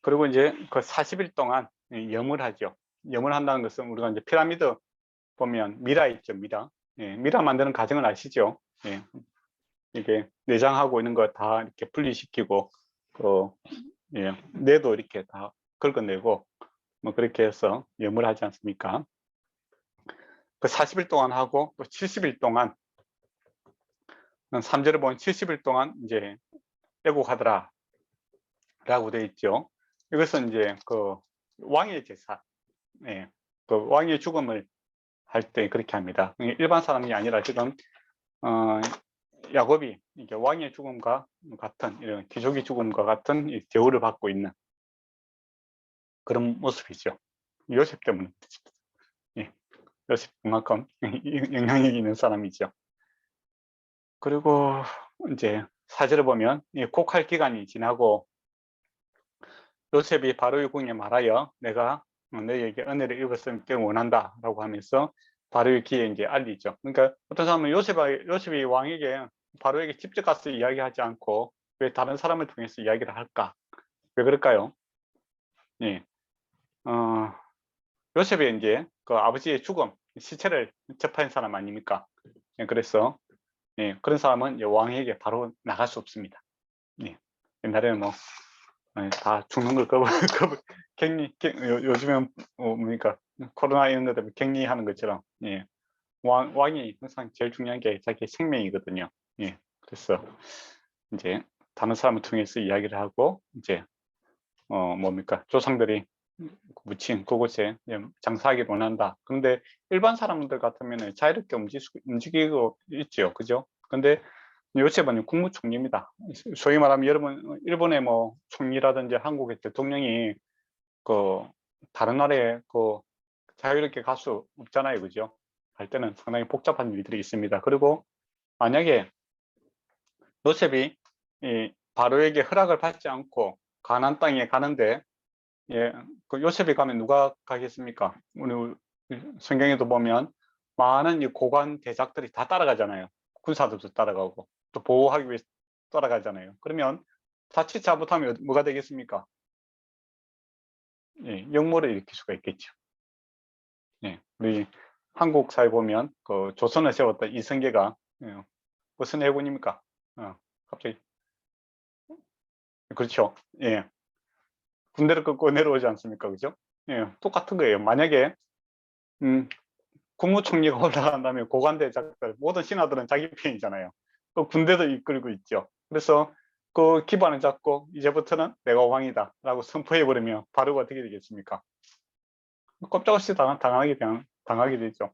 그리고 이제 그 40일 동안 염을 하죠. 염을 한다는 것은 우리가 이제 피라미드 보면 미라 있죠, 미라. 미라 만드는 과정을 아시죠? 이게 내장하고 있는 거 다 이렇게 분리시키고, 뇌도 이렇게 다 긁어내고, 뭐 그렇게 해서 염을 하지 않습니까? 그 40일 동안 하고 또 70일 동안 3절에 보면 70일 동안 이제 애국하더라 라고 되어 있죠. 이것은 이제 그 왕의 제사, 그 왕의 죽음을 할 때 그렇게 합니다. 일반 사람이 아니라 지금 야곱이 이게 왕의 죽음과 같은 이런 귀족의 죽음과 같은 대우를 받고 있는 그런 모습이죠. 요셉 때문에 요셉 그만큼 영향력이 있는 사람이죠. 그리고 이제 사절을 보면 곡할 기간이 지나고 요셉이 바로의 궁에 말하여 내가 너희에게 은혜를 입었음을 원한다 라고 하면서 바로의 귀에 이제 알리죠. 그러니까 어떤 사람은 요셉이 왕에게 바로에게 직접 가서 이야기하지 않고 왜 다른 사람을 통해서 이야기를 할까? 왜 그럴까요? 요셉이 이제 그 아버지의 죽음, 시체를 접한 사람 아닙니까? 그래서 그런 사람은 왕에게 바로 나갈 수 없습니다. 옛날에는 뭐 다 죽는 걸 요즘엔 뭡니까 코로나 이런 것 때문에 격리하는 것처럼 왕이 항상 제일 중요한 게 자기 생명이거든요. 그래서 이제 다른 사람을 통해서 이야기를 하고 이제 뭡니까 조상들이 묻힌 그곳에 장사하기를 원한다. 그런데 일반 사람들 같으면 자유롭게 움직이고 있죠, 그죠? 근데 요셉은 국무총리입니다. 소위 말하면 여러분 일본의 뭐 총리라든지 한국의 대통령이 그 다른 나라에 그 자유롭게 갈 수 없잖아요, 그죠? 갈 때는 상당히 복잡한 일들이 있습니다. 그리고 만약에 요셉이 이 바로에게 허락을 받지 않고 가나안 땅에 가는데, 그 요셉이 가면 누가 가겠습니까? 우리 성경에도 보면 많은 이 고관 대작들이 다 따라가잖아요. 군사들도 따라가고 또 보호하기 위해서 따라가잖아요. 그러면 자칫 잘못하면 뭐가 되겠습니까? 역모를 일으킬 수가 있겠죠. 우리 한국 사회 보면 그 조선을 세웠던 이성계가 무슨 해군입니까? 갑자기 그렇죠. 군대를 끊고 내려오지 않습니까? 그죠? 똑같은 거예요. 만약에 국무총리가 올라간다면 고관대작들 모든 신하들은 자기 편이잖아요. 또 군대도 이끌고 있죠. 그래서 그 기반을 잡고 이제부터는 내가 왕이다 라고 선포해버리면 바로가 어떻게 되겠습니까? 꼼짝없이 당하게 되죠.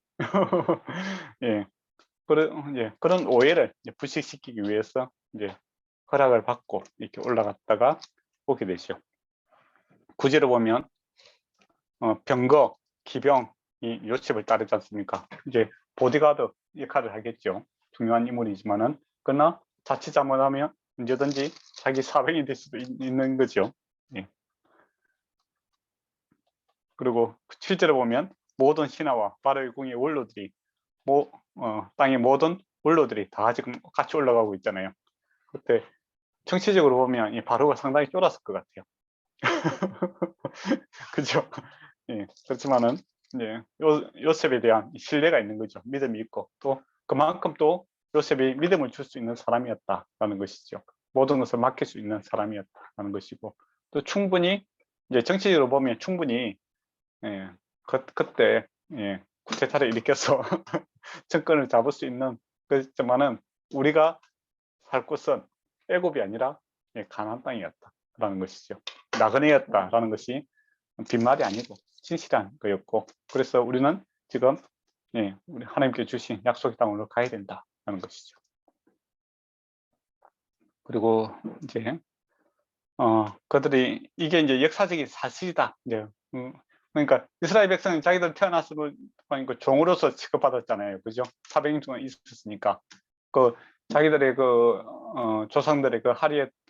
그런 오해를 불식시키기 위해서 허락을 받고 이렇게 올라갔다가 오게 되죠. 구절을 보면 병거, 기병이 요셉을 따르지 않습니까? 이제 보디가드 역할을 하겠죠. 중요한 인물이지만은, 그러나 자칫 잘못하면 언제든지 자기 사병이 될 수도 있는 거죠. 그리고 7절에 보면 모든 신하와 바로의 궁의 원로들이 땅의 모든 원로들이 다 지금 같이 올라가고 있잖아요. 그때 정치적으로 보면 이 바로가 상당히 쫄았을 것 같아요. 그죠? 그렇지만은 요셉에 대한 신뢰가 있는 거죠. 믿음이 있고 또 그만큼 또 요셉이 믿음을 줄 수 있는 사람이었다라는 것이죠. 모든 것을 맡길 수 있는 사람이었다라는 것이고, 또 충분히 이제 정치적으로 보면 충분히 그때 쿠데타를 일으켜서 정권을 잡을 수 있는, 그렇지만은 우리가 살 곳은 애굽이 아니라 가나안 땅이었다라는 것이죠. 나그네였다라는 것이 빈말이 아니고 진실한 거였고, 그래서 우리는 지금 우리 하나님께 주신 약속의 땅으로 가야 된다라는 것이죠. 그리고 이제 그들이 이게 이제 역사적인 사실이다. 그러니까 이스라엘 백성은 자기들 태어났을 때 종으로서 취급받았잖아요. 그죠? 400년 동안 있었으니까 그 자기들의 그 조상들의 그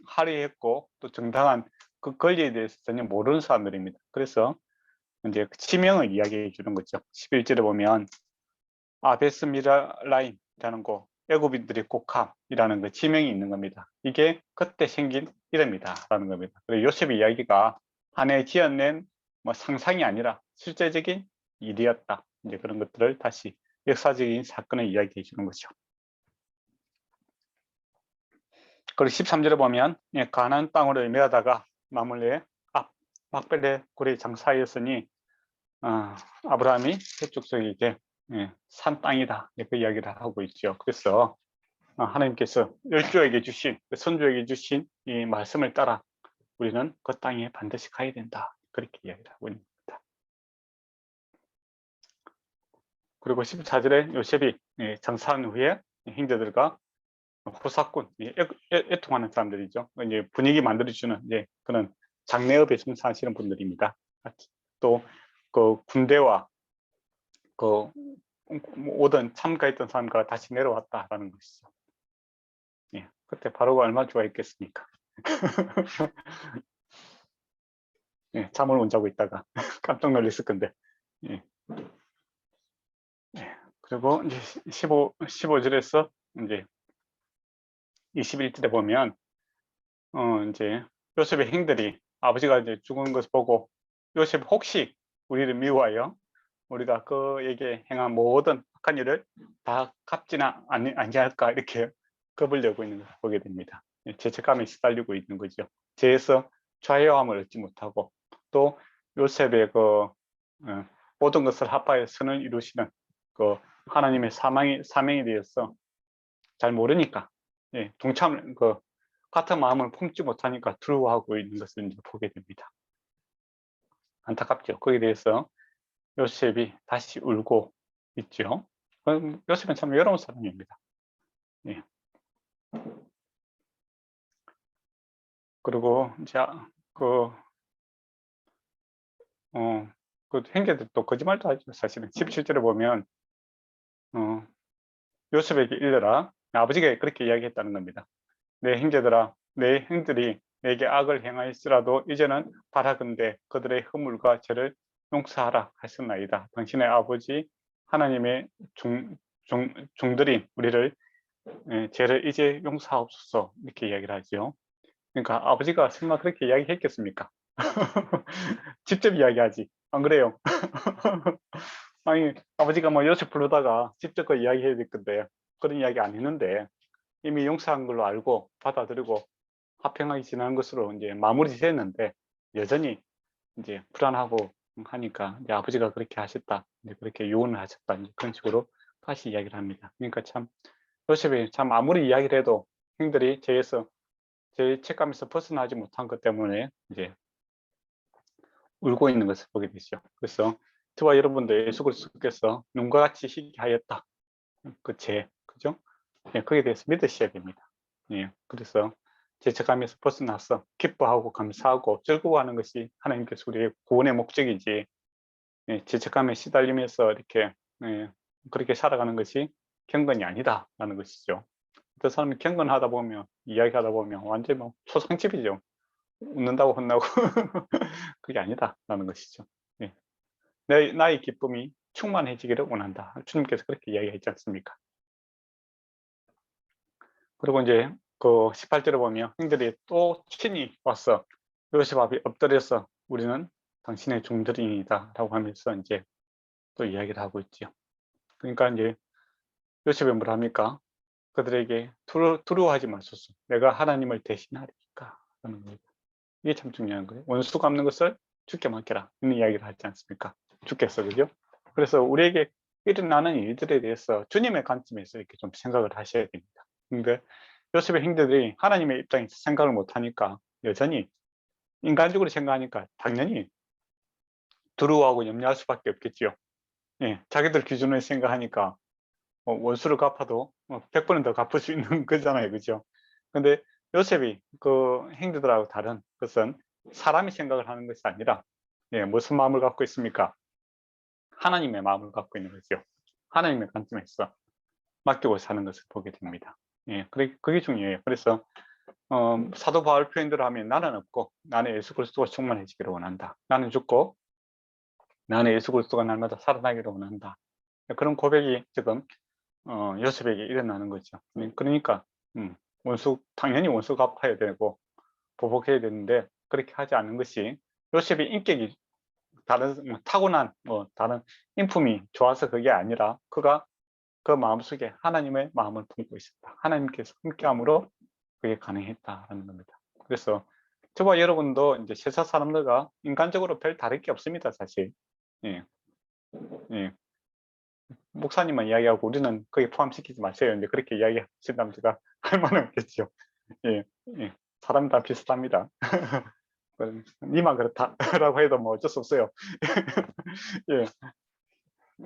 할애했고 또 정당한 그 권리에 대해서 전혀 모르는 사람들입니다. 그래서 이제 치명을 이야기해 주는 거죠. 11절에 보면 아베스 미라라임이라는 곳, 애굽인들의 곡함이라는 그 지명이 있는 겁니다. 이게 그때 생긴 이름이다라는 겁니다. 그리고 요셉의 이야기가 한 해 지어낸 상상이 아니라 실제적인 일이었다. 이제 그런 것들을 다시 역사적인 사건을 이야기해 주는 거죠. 그리고 13절에 보면 가나안 땅으로 매어다가 마물레 막벨의 굴의 장사였으니 아브라함이 그쪽에게 산 땅이다 이렇게 이야기를 하고 있죠. 그래서 하나님께서 열조에게 주신, 선조에게 주신 이 말씀을 따라 우리는 그 땅에 반드시 가야 된다 그렇게 이야기를 하고 있습니다. 그리고 14절에 요셉이 장사한 후에 형제들과 호사꾼, 애통하는 사람들이죠. 이제 분위기 만들어주는 그런 장례업에 종사하시는 분들입니다. 또 그 군대와 그 오던 참가했던 사람과 다시 내려왔다라는 것이죠. 그때 바로가 얼마나 좋아했겠습니까? 잠을 못 자고 있다가 깜짝 놀랐을 건데. 그리고 이제 15절에서 이제 21절에 보면 이제 요셉의 형들이 아버지가 이제 죽은 것을 보고 요셉 혹시 우리를 미워하여 우리가 그에게 행한 모든 악한 일을 다 갚지는 아니할까 이렇게 겁을 내고 있는 것을 보게 됩니다. 죄책감에 시달리고 있는 거죠. 죄에서 자유함을 얻지 못하고 또 요셉의 그 모든 것을 합하여 선을 이루시는 그 하나님의 사명에 대해서 잘 모르니까 같은 마음을 품지 못하니까 두려워하고 있는 것을 이제 보게 됩니다. 안타깝죠. 거기에 대해서 요셉이 다시 울고 있죠. 요셉은 참 외로운 사람입니다. 그리고 이제 그 형제들 또 거짓말도 하죠. 사실은 17절에 보면 요셉에게 일러라. 아버지가 그렇게 이야기했다는 겁니다. 내 형제들아, 내 형들이 내게 악을 행하였으라도 이제는 바라건대 그들의 허물과 죄를 용서하라 하셨나이다. 당신의 아버지 하나님의 종들이 우리를 죄를 이제 용서하옵소서 이렇게 이야기를 하죠. 그러니까 아버지가 설마 그렇게 이야기했겠습니까? 직접 이야기하지. 안 그래요? 아니 아버지가 뭐 요셉 부르다가 직접 그 이야기해야 될 건데 그런 이야기 안 했는데 이미 용서한 걸로 알고 받아들이고 화평하게 지나는 것으로 이제 마무리 됐는데 여전히 이제 불안하고 하니까 이제 아버지가 그렇게 하셨다, 이제 그렇게 요원을 하셨다, 이제 그런 식으로 다시 이야기를 합니다. 그러니까 참 요셉이 참 아무리 이야기를 해도 형들이 제 책감에서 벗어나지 못한 것 때문에 이제 울고 있는 것을 보게 되죠. 그래서 저와 여러분도 예수 그리스도께서 눈과 같이 희게 하였다, 그죠? 예, 거기에 대해서 믿으셔야 됩니다. 예, 그래서 죄책감에서 벗어나서 기뻐하고 감사하고 즐거워하는 것이 하나님께서 우리의 구원의 목적이지, 예, 죄책감에 시달리면서 이렇게 그렇게 살아가는 것이 경건이 아니다라는 것이죠. 그 사람이 경건하다 보면, 이야기하다 보면 완전 뭐 초상집이죠. 웃는다고 혼나고 그게 아니다라는 것이죠. 예. 나의 기쁨이 충만해지기를 원한다. 주님께서 그렇게 이야기했지 않습니까? 그리고 이제 그 18절에 보면 형들이 또 친히 와서 요셉 앞에 엎드려서 우리는 당신의 종들이다 라고 하면서 이제 또 이야기를 하고 있죠. 그러니까 이제 요셉이 뭘 합니까? 그들에게 두려워하지 마소서, 내가 하나님을 대신하리니까 하는 겁니다. 이게 참 중요한 거예요. 원수 갚는 것을 주께 맡겨라, 이런 이야기를 하지 않습니까? 주께서, 그죠? 그래서 우리에게 일어나는 일들에 대해서 주님의 관점에서 이렇게 좀 생각을 하셔야 됩니다. 근데 요셉의 형제들이 하나님의 입장에서 생각을 못하니까 여전히 인간적으로 생각하니까 당연히 두려워하고 염려할 수밖에 없겠지요. 예, 자기들 기준으로 생각하니까 원수를 갚아도 100번은 더 갚을 수 있는 거잖아요, 그죠? 근데 요셉이 그 형제들하고 다른 것은 사람이 생각을 하는 것이 아니라, 예, 무슨 마음을 갖고 있습니까? 하나님의 마음을 갖고 있는 거죠. 하나님의 관점에서 맡기고 사는 것을 보게 됩니다. 예, 그게 중요해요. 그래서 사도 바울 표현대로 하면 나는 없고 나는 예수 그리스도가 충만해지기를 원한다. 나는 죽고 나는 예수 그리스도가 날마다 살아나기를 원한다. 그런 고백이 지금 요셉에게 일어나는 거죠. 그러니까 당연히 원수 갚아야 되고 보복해야 되는데 그렇게 하지 않는 것이 요셉의 인격이 다른 타고난 다른 인품이 좋아서 그게 아니라 그가 그 마음속에 하나님의 마음을 품고 있었다. 하나님께서 함께함으로 그게 가능했다라는 겁니다. 그래서 저와 여러분도 이제 세상 사람들과 인간적으로 별 다를 게 없습니다, 사실. 예. 예. 목사님만 이야기하고 우리는 거기에 포함시키지 마세요. 이제 그렇게 이야기하신다면 제가 할 말은 없겠죠. 예. 예. 사람 다 비슷합니다. 니만 그렇다라고 해도 뭐 어쩔 수 없어요. 예.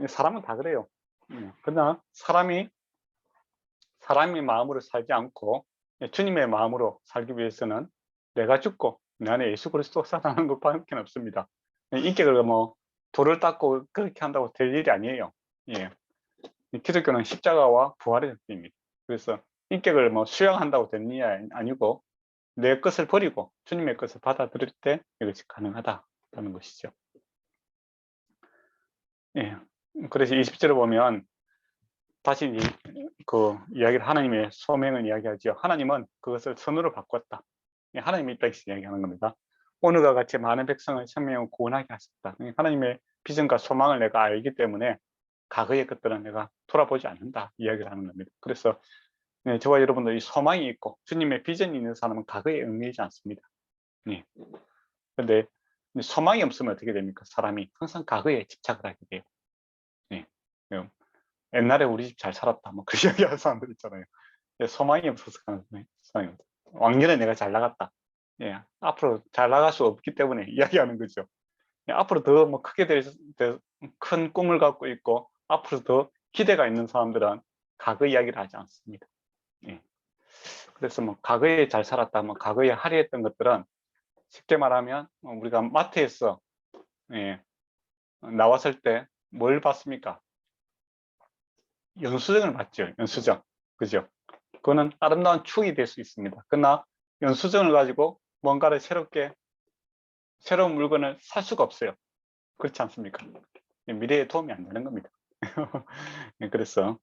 사람은 다 그래요. 그러나 사람이 마음으로 살지 않고 주님의 마음으로 살기 위해서는 내가 죽고 내 안에 예수 그리스도가 살아나는 것밖에 없습니다. 인격을 뭐 돌을 닦고 그렇게 한다고 될 일이 아니에요. 예. 기독교는 십자가와 부활의 뜻입니다. 그래서 인격을 뭐 수양한다고 되는 일이 아니고 내 것을 버리고 주님의 것을 받아들일 때 이것이 가능하다는 것이죠. 예. 그래서 20절을 보면 다시 그 이야기를, 하나님의 소명을 이야기하죠. 하나님은 그것을 선으로 바꿨다. 하나님의 입장에서 이야기하는 겁니다. 오늘과 같이 많은 백성을 생명을 구원하게 하셨다. 하나님의 비전과 소망을 내가 알기 때문에 과거의 것들은 내가 돌아보지 않는다, 이야기를 하는 겁니다. 그래서 저와 여러분도 이 소망이 있고 주님의 비전이 있는 사람은 과거에 얽매이지 않습니다. 그런데 소망이 없으면 어떻게 됩니까? 사람이 항상 과거에 집착을 하게 돼요. 옛날에 우리 집 잘 살았다, 뭐 그 이야기하는 사람들 있잖아요. 소망이 없어서 그런 사람이, 왕년에 내가 잘 나갔다, 앞으로 잘 나갈 수 없기 때문에 이야기하는 거죠. 앞으로 더 뭐 크게 큰 꿈을 갖고 있고 앞으로 더 기대가 있는 사람들은 과거 이야기를 하지 않습니다. 그래서 뭐 과거에 잘 살았다, 뭐 과거에 할애했던 것들은 쉽게 말하면 우리가 마트에서 나왔을 때 뭘 봤습니까? 연수정을 받죠. 연수정. 그죠? 그거는 아름다운 추억이 될 수 있습니다. 그러나 연수정을 가지고 뭔가를 새로운 물건을 살 수가 없어요. 그렇지 않습니까? 미래에 도움이 안 되는 겁니다. 그래서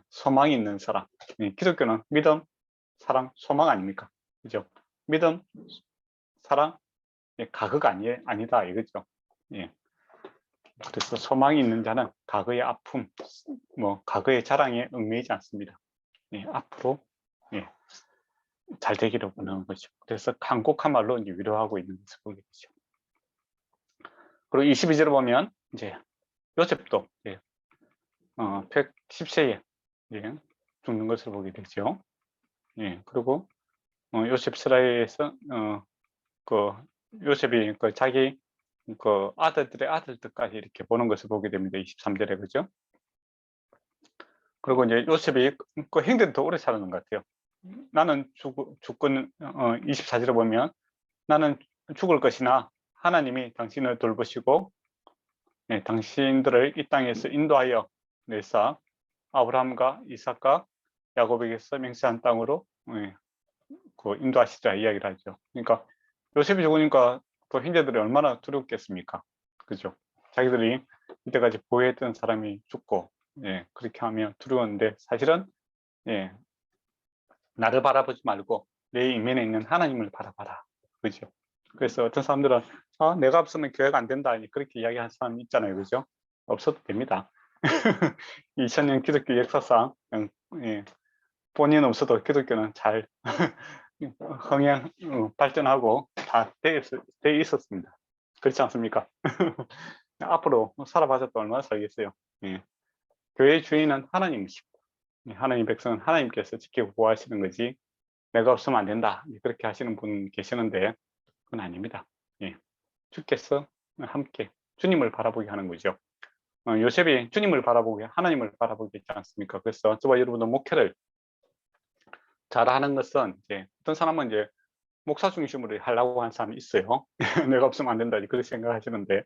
소망이 있는 사람. 기독교는 믿음, 사랑, 소망 아닙니까? 그죠? 믿음, 사랑, 가그가 아니다 이거죠. 예. 그래서 소망이 있는 자는 과거의 아픔, 과거의 자랑에 얽매이지 않습니다. 앞으로 잘 되기를 원하는 거죠. 그래서 간곡한 말로 이제 위로하고 있는 것을 보게 되죠. 그리고 22절을 보면 이제 요셉도 110세에 죽는 것을 보게 되죠. 그리고 요셉 스라엘에서 그 요셉이 자기 아들들의 아들들까지 이렇게 보는 것을 보게 됩니다. 23절에 그죠? 그리고 이제 요셉이 형들은 더 오래 살았는 것 같아요. 나는 죽건 24절에 보면 나는 죽을 것이나 하나님이 당신을 돌보시고 당신들을 이 땅에서 인도하여 내사 아브라함과 이삭과 야곱에게서 맹세한 땅으로 인도하시자 이야기를 하죠. 그러니까 요셉이 죽으니까 또 형제들이 얼마나 두렵겠습니까? 그죠? 자기들이 이때까지 보호했던 사람이 죽고 그렇게 하면 두려웠는데 사실은 나를 바라보지 말고 내 이면에 있는 하나님을 바라봐라. 그죠? 그래서 어떤 사람들은 내가 없으면 교회가 안 된다 그렇게 이야기하는 사람 있잖아요. 그죠? 없어도 됩니다. 2000년 기독교 역사상 본인 없어도 기독교는 잘 흥행 발전하고 다 돼 있었습니다. 그렇지 않습니까? 앞으로 살아봐서 또 얼마나 살겠어요. 교회의 주인은 하나님이십니다. 하나님 백성은 하나님께서 지키고 보호하시는 거지 내가 없으면 안 된다 그렇게 하시는 분 계시는데 그건 아닙니다. 주께서 함께 주님을 바라보게 하는 거죠. 요셉이 주님을 바라보게 하나님을 바라보게 했지 않습니까? 그래서 저와 여러분도 목회를 잘하는 것은 이제 어떤 사람은 이제 목사 중심으로 하려고 하는 사람이 있어요. 내가 없으면 안 된다 그렇게 생각하시는데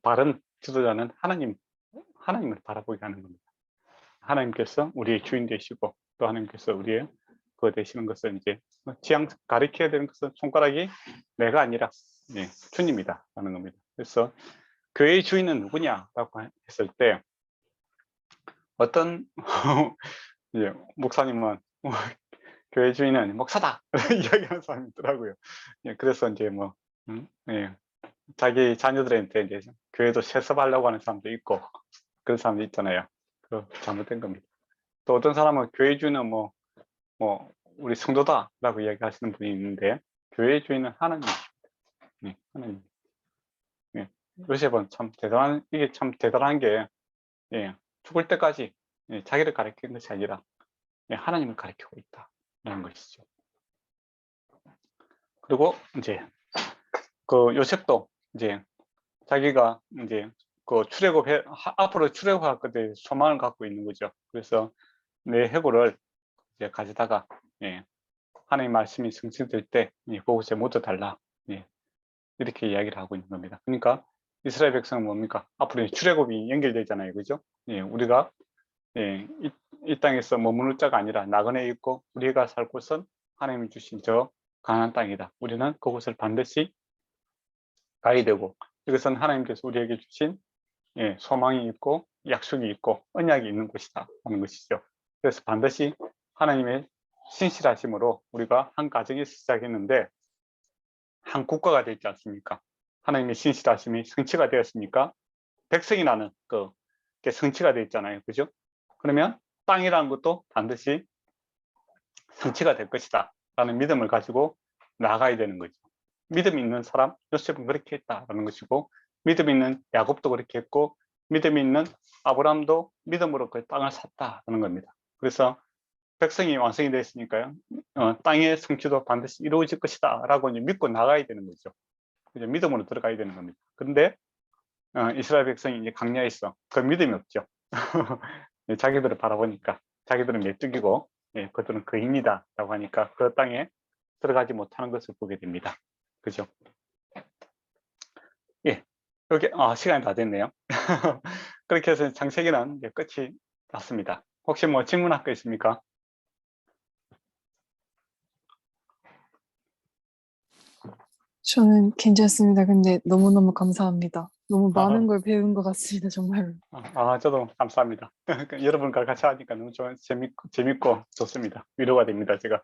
바른 지도자는 하나님을 바라보게 하는 겁니다. 하나님께서 우리의 주인 되시고 또 하나님께서 우리의 그거 되시는 것은 이제 지향 가리켜야 되는 것은 손가락이 내가 아니라 주님이다 라는 겁니다. 그래서 교회의 주인은 누구냐라고 했을 때 어떤 목사님은 교회 주인은 목사다 이야기하는 사람이 있더라고요. 그래서 이제 자기 자녀들한테 이제 교회도 세습하려고 하는 사람도 있고 그런 사람도 있잖아요. 그 잘못된 겁니다. 또 어떤 사람은 교회 주인은 우리 성도다라고 이야기하시는 분이 있는데 교회 주인은 하나님이십니다. 하나님. 요셉은 참 이게 참 대단한 게 죽을 때까지 자기를 가리키는 것이 아니라 하나님을 가리키고 있다라는 것이죠. 그리고 이제 그 요셉도 이제 자기가 이제 앞으로 출애굽할 것에 소망을 갖고 있는 거죠. 그래서 내 해골을 이제 가져다가 하나님 말씀이 성취될 때 그곳에 묻어달라 이렇게 이야기를 하고 있는 겁니다. 그러니까 이스라엘 백성은 뭡니까? 앞으로 출애굽이 연결되잖아요, 그죠? 우리가 이 땅에서 머무를 자가 아니라 나그네 있고 우리가 살 곳은 하나님이 주신 저 가나안 땅이다. 우리는 그곳을 반드시 가야 되고 이것은 하나님께서 우리에게 주신 소망이 있고 약속이 있고 언약이 있는 곳이다 하는 것이죠. 그래서 반드시 하나님의 신실하심으로 우리가 한 가정에서 시작했는데 한 국가가 되지 않습니까? 하나님의 신실하심이 성취가 되었으니까 백성이 나는 그게 성취가 되어 있잖아요. 그죠? 그러면 땅이라는 것도 반드시 성취가 될 것이다 라는 믿음을 가지고 나가야 되는 거죠. 믿음 있는 사람 요셉은 그렇게 했다라는 것이고 믿음 있는 야곱도 그렇게 했고 믿음 있는 아브라함도 믿음으로 그 땅을 샀다라는 겁니다. 그래서 백성이 완성이 됐으니까요. 땅의 성취도 반드시 이루어질 것이다 라고 이제 믿고 나가야 되는 거죠. 그죠? 믿음으로 들어가야 되는 겁니다. 그런데 이스라엘 백성이 이제 강야했어. 그 믿음이 없죠. 자기들을 바라보니까 자기들은 메뚜기고 그들은 거인이다 라고 하니까 그 땅에 들어가지 못하는 것을 보게 됩니다. 그죠? 여기 시간이 다 됐네요. 그렇게 해서 창세기는 이제 끝이 났습니다. 혹시 뭐 질문할 거 있습니까? 저는 괜찮습니다. 근데 너무너무 감사합니다. 너무 많은 아하. 걸 배운 것 같습니다. 정말로. 저도 감사합니다. 여러분과 같이 하니까 너무 재밌고 좋습니다. 위로가 됩니다, 제가.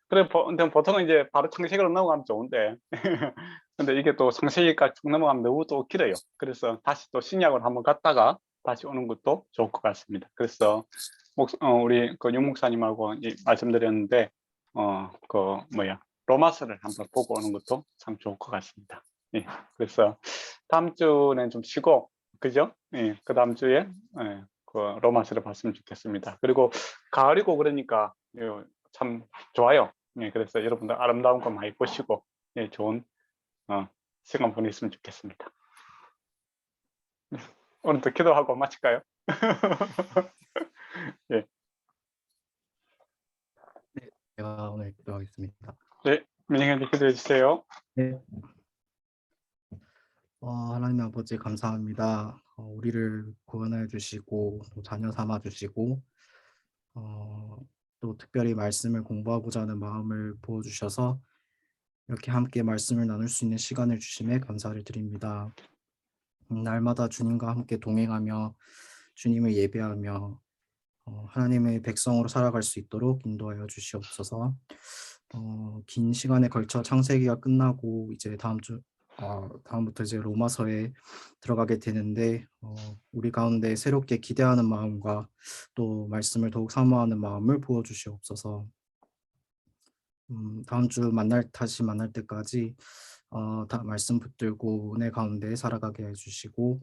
그래, 근데 보통은 이제 바로 창세기로 넘어가면 좋은데, 근데 이게 또 창세기까지 쭉 넘어가면 너무 또 길어요. 그래서 다시 또 신약으로 한번 갔다가 다시 오는 것도 좋을 것 같습니다. 그래서 우리 그 윤 목사님하고 말씀드렸는데, 로마서를 한번 보고 오는 것도 참 좋을 것 같습니다. 예, 그래서 다음 주는 좀 쉬고, 그죠? 예, 그 다음 주에 그 로마서를 봤으면 좋겠습니다. 그리고 가을이고 그러니까 참 좋아요. 예, 그래서 여러분들 아름다운 거 많이 보시고 좋은 시간 보냈으면 좋겠습니다. 오늘도 기도하고 마칠까요? 예. 제가 오늘 기도하겠습니다. 네, 민영현님 기도해 주세요. 네. 하나님 아버지 감사합니다. 우리를 구원해 주시고 또 자녀 삼아 주시고 또 특별히 말씀을 공부하고자 하는 마음을 부어주셔서 이렇게 함께 말씀을 나눌 수 있는 시간을 주심에 감사를 드립니다. 날마다 주님과 함께 동행하며 주님을 예배하며 하나님의 백성으로 살아갈 수 있도록 인도하여 주시옵소서. 긴 시간에 걸쳐 창세기가 끝나고 이제 다음부터 이제 로마서에 들어가게 되는데 우리 가운데 새롭게 기대하는 마음과 또 말씀을 더욱 사모하는 마음을 부어주시옵소서. 다음 주 다시 만날 때까지 다 말씀 붙들고 은혜 가운데 살아가게 해주시고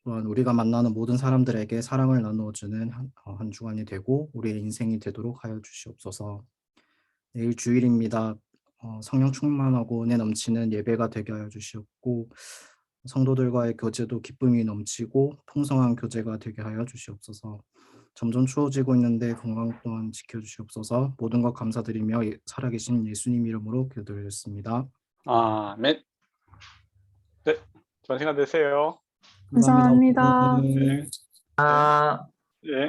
또한 우리가 만나는 모든 사람들에게 사랑을 나누어주는 한 주간이 되고 우리의 인생이 되도록 하여 주시옵소서. 내일 주일입니다. 성령 충만하고 은혜 넘치는 예배가 되게 하여 주시옵고 성도들과의 교제도 기쁨이 넘치고 풍성한 교제가 되게 하여 주시옵소서. 점점 추워지고 있는데 건강 또한 지켜주시옵소서. 모든 것 감사드리며 살아계신 예수님 이름으로 기도드렸습니다. 아멘. 네, 좋은 시간 되세요. 감사합니다. 네. 아. 예.